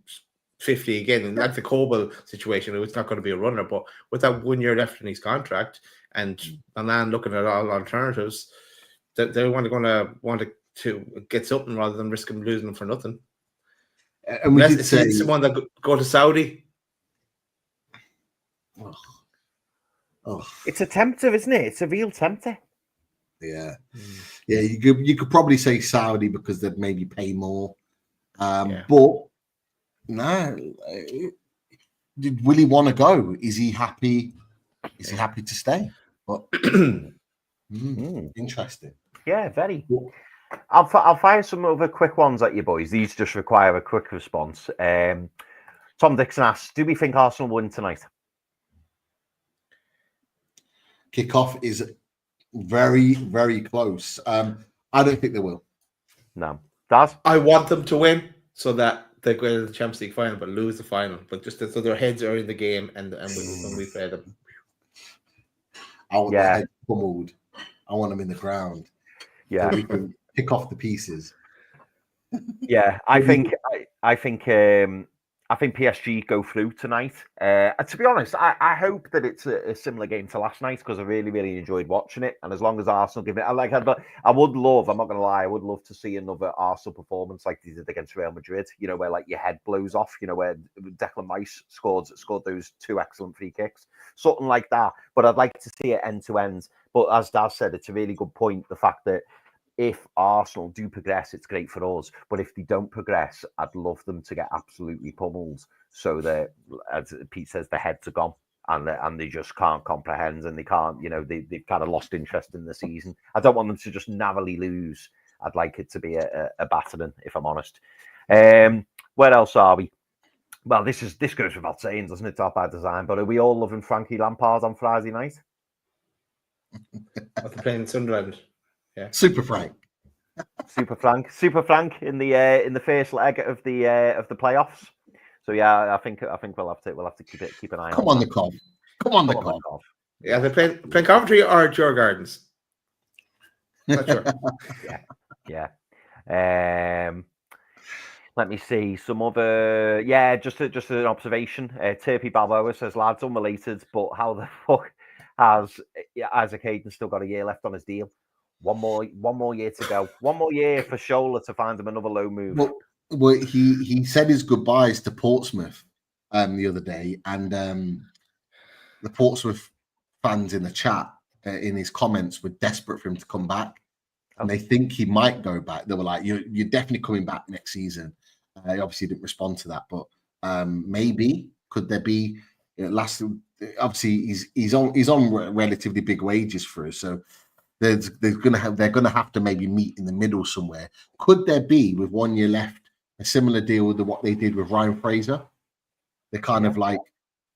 50 again. And like the Coble situation, it's not going to be a runner. But with that 1 year left in his contract, and Milan looking at all alternatives, they want to get something rather than risk him losing them for nothing. And we did say someone that go to Saudi. Oh, It's a tempter, isn't it? It's a real tempter. yeah. You could probably say Saudi because they'd maybe pay more. But no, will he want to go? Is he happy? Is he happy to stay? But interesting. Yeah, very. I'll fire some other quick ones at you, boys. These just require a quick response. Tom Dixon asks, do we think Arsenal win tonight? Kickoff is very, very close. I don't think they will. No. Daz? I want them to win so that they go to the Champions League final but lose the final. But just so their heads are in the game and when we play them. I want their head pummeled. I want them in the ground. Yeah. So we can pick off the pieces. Yeah, I think PSG go through tonight. To be honest, I hope that it's a similar game to last night because I really, really enjoyed watching it. And as long as Arsenal give it, I would love, I'm not going to lie, I would love to see another Arsenal performance like they did against Real Madrid, where like your head blows off, where Declan Rice scored those 2 excellent free kicks, something like that. But I'd like to see it end to end. But as Daz said, it's a really good point, the fact that if Arsenal do progress, it's great for us. But if they don't progress, I'd love them to get absolutely pummeled so that, as Pete says, the heads are gone and they just can't comprehend and they can't, they've kind of lost interest in the season. I don't want them to just narrowly lose. I'd like it to be a battering, if I'm honest. Where else are we? Well, this goes without saying, doesn't it? Top by design. But are we all loving Frankie Lampard on Friday night? After playing Sunderland. Yeah. Super Frank in the first leg of the playoffs. So yeah, I think we'll have to keep an eye on. Come on, the Cov. Yeah, they're playing Coventry or Jure Gardens. Not sure. yeah. Let me see some other. Yeah, just an observation. Turpy Balboa says, lads, unrelated, but how the fuck has Isaac Hayden still got a year left on his deal? One more year to go. One more year for Shola to find him another low move. Well, he said his goodbyes to Portsmouth the other day, and the Portsmouth fans in the chat in his comments were desperate for him to come back, and they think he might go back. They were like, "You're definitely coming back next season." He obviously didn't respond to that, but maybe could there be obviously he's on relatively big wages for us, so. They're gonna have to maybe meet in the middle somewhere. Could there be, with 1 year left, a similar deal with what they did with Ryan Fraser? They kind of like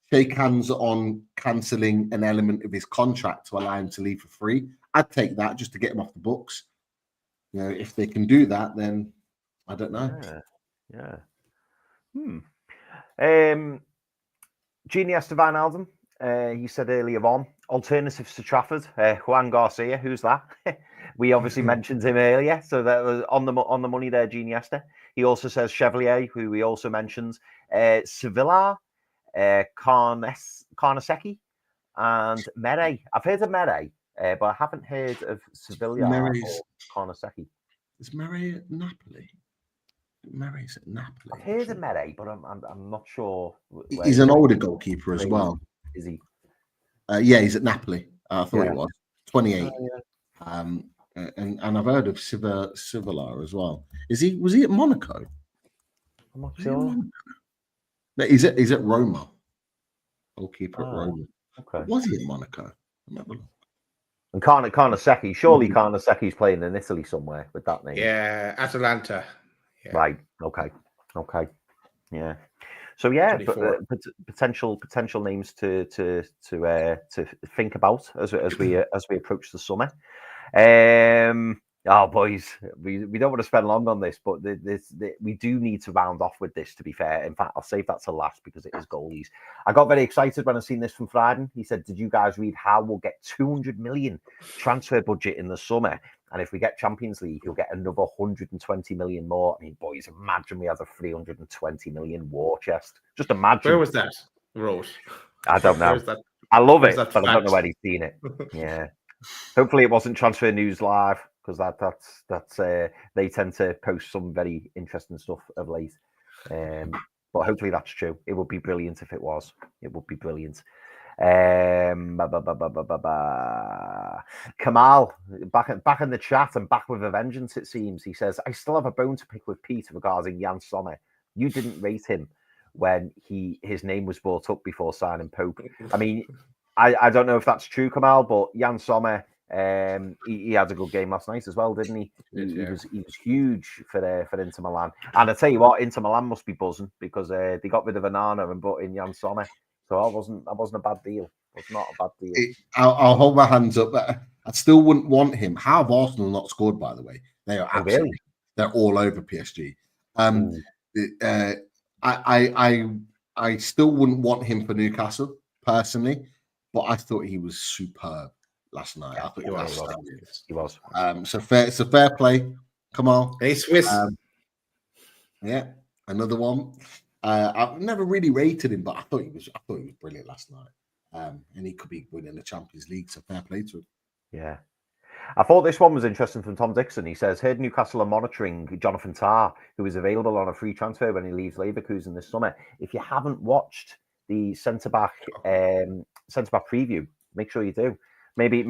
shake hands on cancelling an element of his contract to allow him to leave for free. I'd take that just to get him off the books. If they can do that, then I don't know. Genie Estevan Alden. He said earlier on, alternatives to Trafford, Juan Garcia, who's that? We obviously mentioned him earlier, so that was on the money there, Genie Esther. He also says Chevalier, who we also mentioned, Sevilla, Carnesecchi, and Mere. I've heard of Mere, but I haven't heard of Sevilla or Carnesecchi. Is Mere at Napoli? Mere's at Napoli. I've heard of Mere, but I'm not sure. He's an older goalkeeper as well. Is he? Yeah, he's at Napoli. I thought he was 28. Oh, yeah. And I've heard of Sevilla as well. Was he at Monaco? I'm not sure. No, he's at Roma. Goalkeeper at Roma. Okay. Was he at Monaco? Remember. And Carnesecchi, surely Carnesecchi's playing in Italy somewhere with that name. Yeah, Atalanta. Yeah. Right. Okay. Yeah. So yeah, but potential names to think about as we approach the summer. Boys, we don't want to spend long on this, but we do need to round off with this. To be fair, in fact, I'll save that to last because it is goalies. I got very excited when I seen this from Friday. He said, "Did you guys read how we'll get 200 million transfer budget in the summer And if we get Champions League, he'll get another 120 million more. I mean, boys, imagine we had a 320 million war chest. Just imagine. Where was that wrote? I don't know. Where's that? I love where's it, that but I don't know fact? where he's seen it. Yeah. Hopefully it wasn't Transfer News Live, because that's they tend to post some very interesting stuff of late. But hopefully that's true. It would be brilliant if it was. It would be brilliant. Kamal back in the chat and back with a vengeance, it seems. He says, I still have a bone to pick with Pete regarding Jan Sommer. You didn't rate him when his name was brought up before signing Pope. I mean, I don't know if that's true, Kamal, but Jan Sommer, he had a good game last night as well, didn't he? He was huge for Inter Milan. And I tell you what, Inter Milan must be buzzing because they got rid of Anana and brought in Jan Sommer. So that wasn't a bad deal. It was not a bad deal. I'll hold my hands up. I still wouldn't want him. How have Arsenal not scored, by the way? They are absolutely really? They're all over PSG. I still wouldn't want him for Newcastle personally, but I thought he was superb last night. I thought he was. So fair play. Come on. Hey, Swiss. Yeah, another one. I've never really rated him, but I thought he was brilliant last night. And he could be winning the Champions League, so fair play to him. Yeah. I thought this one was interesting from Tom Dixon. He says, heard Newcastle are monitoring Jonathan Tah, who is available on a free transfer when he leaves Leverkusen this summer. If you haven't watched the centre-back preview, make sure you do. Maybe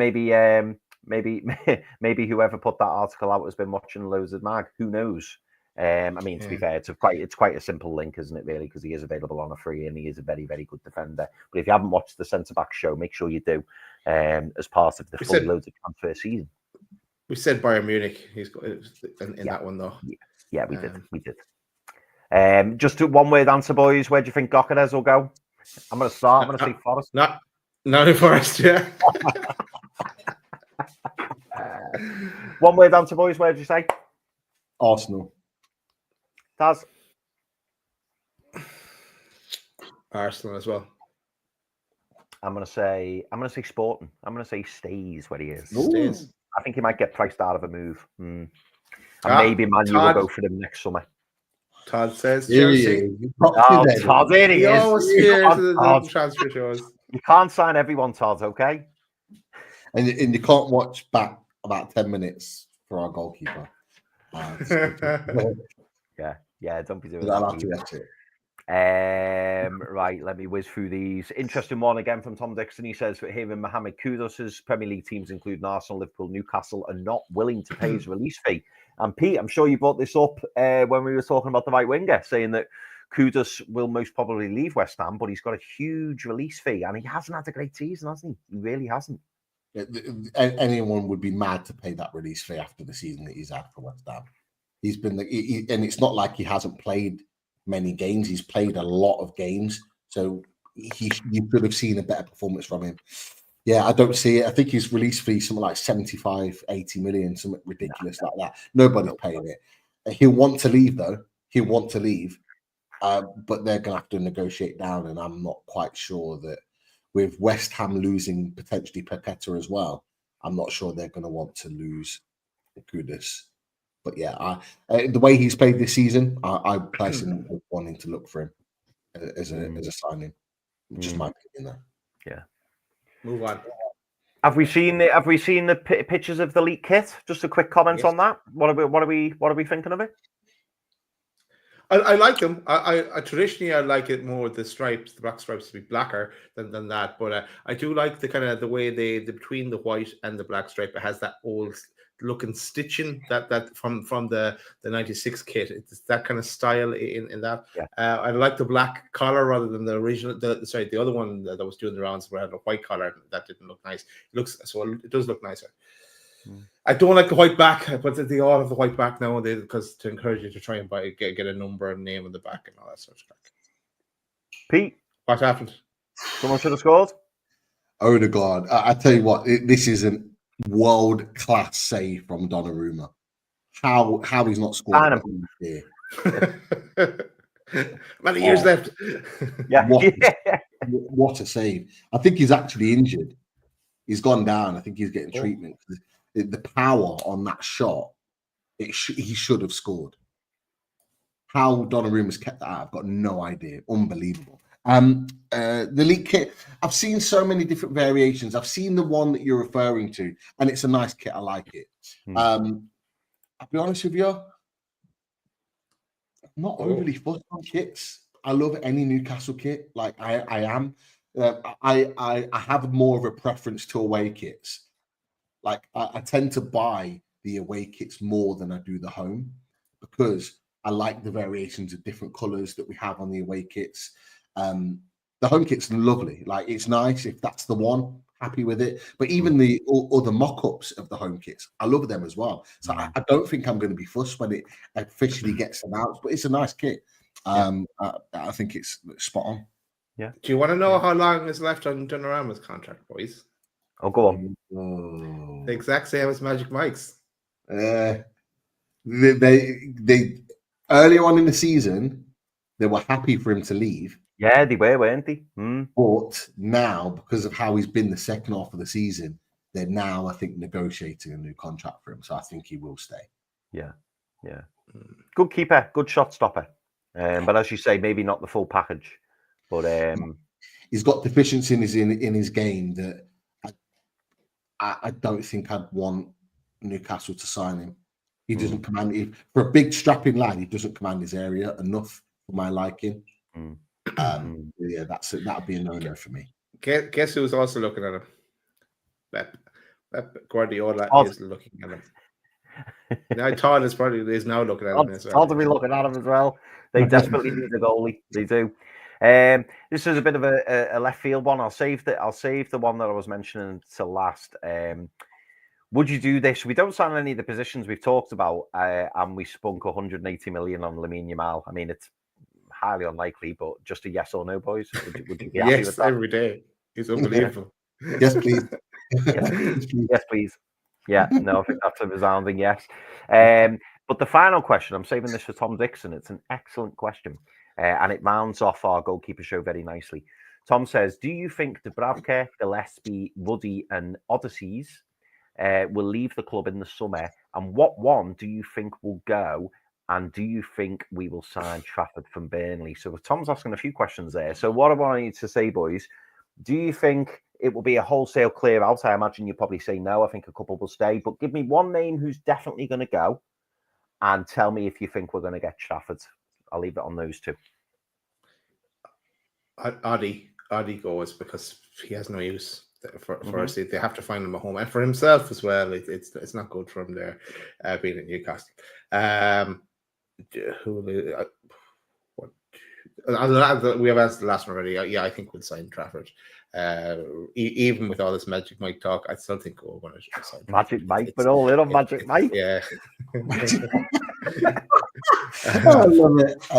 whoever put that article out has been watching loads of mag. Who knows? I mean, to be fair, it's quite a simple link, isn't it, really? Because he is available on a free and he is a very, very good defender. But if you haven't watched the centre-back show, make sure you do as part of the fully loaded transfer season. We said Bayern Munich. He's got in that one, though. Yeah, we did. Just one word answer, boys. Where do you think Gokares will go? I'm going to start. I'm going to say Forest. Not in Forest, yeah. One word answer, boys. Where do you say? Arsenal. Taz? Arsenal as well. I'm gonna say Sporting. I'm gonna say stays where he is. Stays. I think he might get priced out of a move. And maybe Man U will go for him next summer. Todd says Chelsea. Todd, there he is. Always scared of the transfer shows. You can't sign everyone, Todd, okay? And you can't watch back about 10 minutes for our goalkeeper. Yeah, don't be doing that. Right, let me whiz through these. Interesting one again from Tom Dixon. He says, hearing Mohamed Kudus's Premier League teams, including Arsenal, Liverpool, Newcastle, are not willing to pay his release fee. And Pete, I'm sure you brought this up when we were talking about the right winger, saying that Kudus will most probably leave West Ham, but he's got a huge release fee, and he hasn't had a great season, hasn't he? He really hasn't. Anyone would be mad to pay that release fee after the season that he's had for West Ham. He's been, and it's not like he hasn't played many games. He's played a lot of games, so you could have seen a better performance from him. Yeah, I don't see it. I think his release fee is something like 75, 80 million, something ridiculous like that. Nobody's paying it. He'll want to leave, though. He'll want to leave, but they're going to have to negotiate down, and I'm not quite sure that with West Ham losing potentially Paqueta as well, I'm not sure they're going to want to lose Kudus. But yeah, the way he's played this season, I personally wanting to look for him as a signing. Just my opinion there. Yeah. Move on. Have we seen the pictures of the leak kit? Just a quick comment on that. What are we thinking of it? I like them. I traditionally I like it more the black stripes to be blacker than that. But I do like the kind of the way the between the white and the black stripe, it has that old looking stitching that from the 96 kit. It's that kind of style in that. Yeah. I like the black collar rather than the original. The other one that was doing the rounds where I had a white collar that didn't look nice. It does look nicer. I don't like the white back, but they all have the white back nowadays because to encourage you to try and get a number and name on the back and all that sort of stuff. Pete, what happened? Someone should have scored. Odegaard. I tell you what, this is a world-class save from Donnarumma. How he's not scored here. Many years left. Yeah. What a save. I think he's actually injured. He's gone down. I think he's getting treatment. the power on that shot, he should have scored. How Donnarumma's kept that out, I've got no idea. Unbelievable. The league kit, I've seen so many different variations. I've seen the one that you're referring to, and it's a nice kit. I like it. I'll be honest with you, I'm not overly fussed on kits. I love any Newcastle kit. Like I am. I have more of a preference to away kits. Like I tend to buy the away kits more than I do the home, because I like the variations of different colors that we have on the away kits. The home kit's lovely. Like, it's nice if that's the one. Happy with it. But even the other mock-ups of the home kits, I love them as well. So I don't think I'm going to be fussed when it officially gets announced. But it's a nice kit. I think it's spot on. Yeah. Do you want to know how long is left on Donnarumma's contract, boys? Oh, go on. The exact same as Magic Mike's. They earlier on in the season, they were happy for him to leave. Yeah, they were, weren't they? But now, because of how he's been the second half of the season, they're now, I think, negotiating a new contract for him. So I think he will stay. Yeah. Good keeper, good shot stopper. But as you say, maybe not the full package. But he's got deficiencies in his game that I don't think I'd want Newcastle to sign him. He doesn't command, for a big strapping lad, he doesn't command his area enough for my liking. Yeah, that'd be a no-no for me. Guess who's also looking at him? Pep Guardiola is looking at him. Now Todd is now looking at him as well. Todd will be looking at him as well. They desperately need a goalie. They do. This is a bit of a left field one. I'll save the one that I was mentioning till last. Would you do this? We don't sign any of the positions we've talked about, and we spunk 180 million on Lamine Yamal. I mean, it's highly unlikely, but just a yes or no, boys. Would you be happy with that? Every day. It's unbelievable. Yes, please. Yes, please. Yeah, no, I think that's a resounding yes. But the final question, I'm saving this for Tom Dixon. It's an excellent question, and it rounds off our goalkeeper show very nicely. Tom says, do you think Dubravka, Gillespie, Ruddy and Odysseys will leave the club in the summer? And what one do you think will go? And do you think we will sign Trafford from Burnley? So Tom's asking a few questions there. So what I want you to say, boys, do you think it will be a wholesale clear out? I imagine you probably say no. I think a couple will stay. But give me one name who's definitely going to go, and tell me if you think we're going to get Trafford. I'll leave it on those two. Adi goes because he has no use for us. They have to find him a home, and for himself as well. It's not good for him there being at Newcastle. We have answered the last one already. Yeah, I think we'll sign Trafford. Even with all this Magic Mike talk, I still think we're going to sign Magic Mike, but all in on Magic Mike. Yeah. I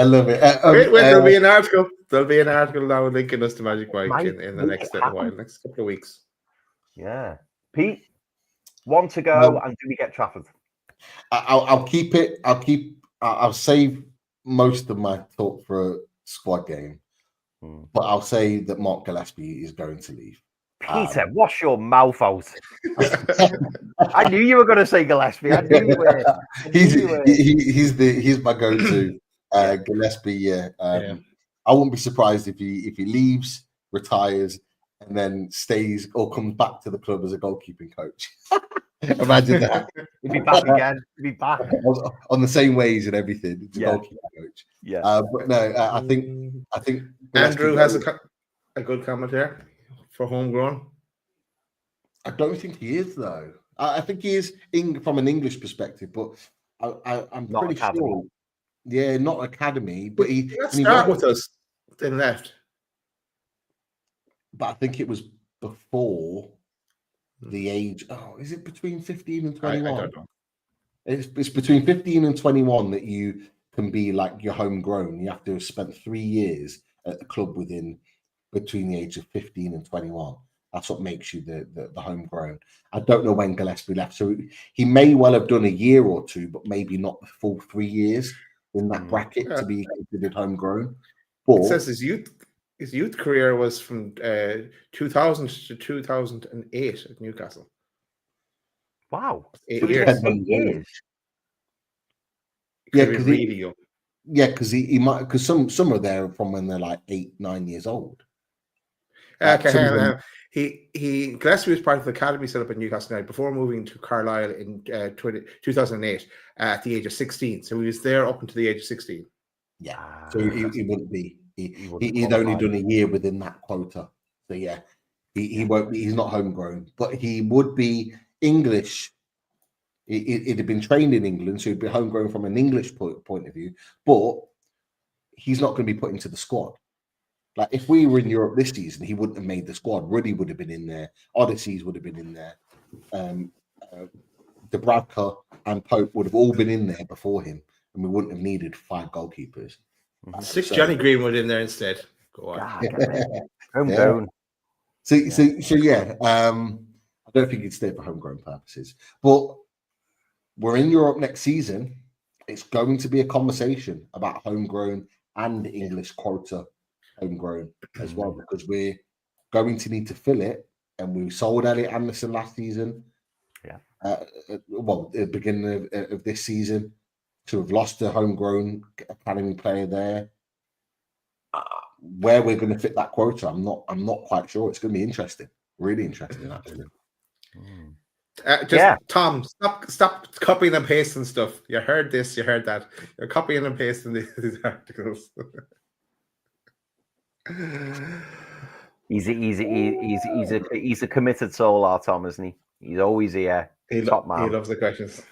love it. There'll be an article. There'll be an article now linking us to Magic Mike in the next little while, next couple of weeks. Yeah, Pete, one to go, and do we get Trafford? I'll keep it. I'll save most of my talk for a squad game, but I'll say that Mark Gillespie is going to leave. Peter, wash your mouth out. I knew you were going to say Gillespie. I knew you were. He's my go-to. Gillespie, yeah. I wouldn't be surprised if he leaves, retires, and then stays or comes back to the club as a goalkeeping coach. Imagine that. He'll be back again. He'll be back on the same ways and everything. It's a goalkeeping coach. Yeah. But no, I think Andrew has a good comment here for homegrown. I don't think he is though. I think he is from an English perspective, but I'm not pretty academy. sure. Yeah, not academy, but he started with us, then left. But I think it was before the age. Oh, is it between 15 and 21? I don't know. It's between 15 and 21 that you can be like your homegrown. You have to have spent 3 years at the club between the age of 15 and 21. That's what makes you the homegrown. I don't know when Gillespie left, so he may well have done a year or two, but maybe not the full 3 years in that bracket to be considered homegrown. But it says his youth career was from 2000 to 2008 at Newcastle. Wow. 8 So he's years. got 8 years. Yeah, Could be because really young. yeah, because he might, because some are there from when they're like 8, 9 years old. Okay, some hang of on, them- hang on. He Gillespie was part of the academy set up in Newcastle United before moving to Carlisle in 2008 at the age of 16. So he was there up until the age of 16. Yeah, Ah, so he wouldn't be. wouldn't He'd only qualify. done a year within that quota. So yeah, he won't be. He's not homegrown, but he would be English. He'd have been trained in England, so he'd be homegrown from an English point of view. But he's not going to be put into the squad. Like if we were in Europe this season, he wouldn't have made the squad. Ruddy would have been in there. Odysseys would have been in there. Dubravka and Pope would have all been in there before him, and we wouldn't have needed 5 goalkeepers. Stick So- Johnny Greenwood in there instead. Go on. God, homegrown. So yeah. I don't think he'd stay for homegrown purposes, but we're in Europe next season. It's going to be a conversation about homegrown and English quota homegrown as well, because we're going to need to fill it. And we sold Elliot Anderson last season. Yeah. Well, at the beginning of this season, to have lost a homegrown academy player there. Where we're going to fit that quota, I'm not quite sure. It's going to be interesting, really interesting, actually. Tom, stop copying and pasting stuff. You heard this, you heard that. You're copying and pasting these articles. He's a committed soul, our Tom, isn't he? He's always here. Top man. He loves the questions.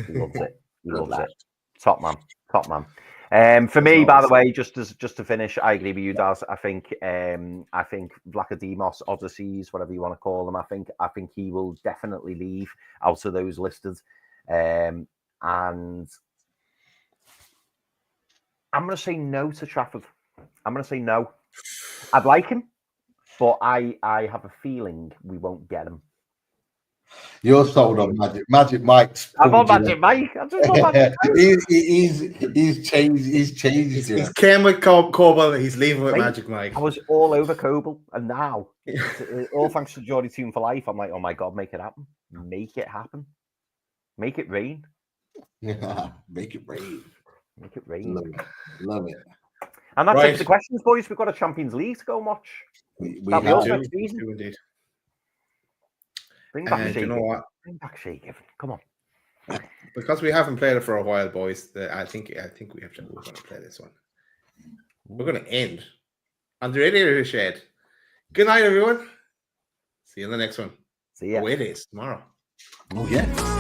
He loves it. He loves it. Top man. Top man. For me, by the way, just to finish, I agree with you, Daz. I think Vlachodimos, Odysseys, whatever you want to call them, I think he will definitely leave out of those listed. And I'm going to say no to Trafford. I'm going to say no. I'd like him, but I have a feeling we won't get him. You're sold on Magic Mike's. I'm on Magic Mike. I just want Magic Mike. He's changed. He's came with Coble. He's leaving with Magic Mike. I was all over Coble, and now, all thanks to Geordie Tune for Life, I'm like, oh my God, make it happen. Make it happen. Make it rain. Yeah, make it rain. Make it rain. Love it. And that's it for the questions, boys. We've got a Champions League to go and watch. We next season. Indeed. Bring back Shea. You know what? Bring back Shea Given. Come on. Because we haven't played it for a while, boys. I think we're going to play this one. We're going to end on the Radiator Shed. Good night, everyone. See you in the next one. See ya. Oh, it is tomorrow. Oh yeah.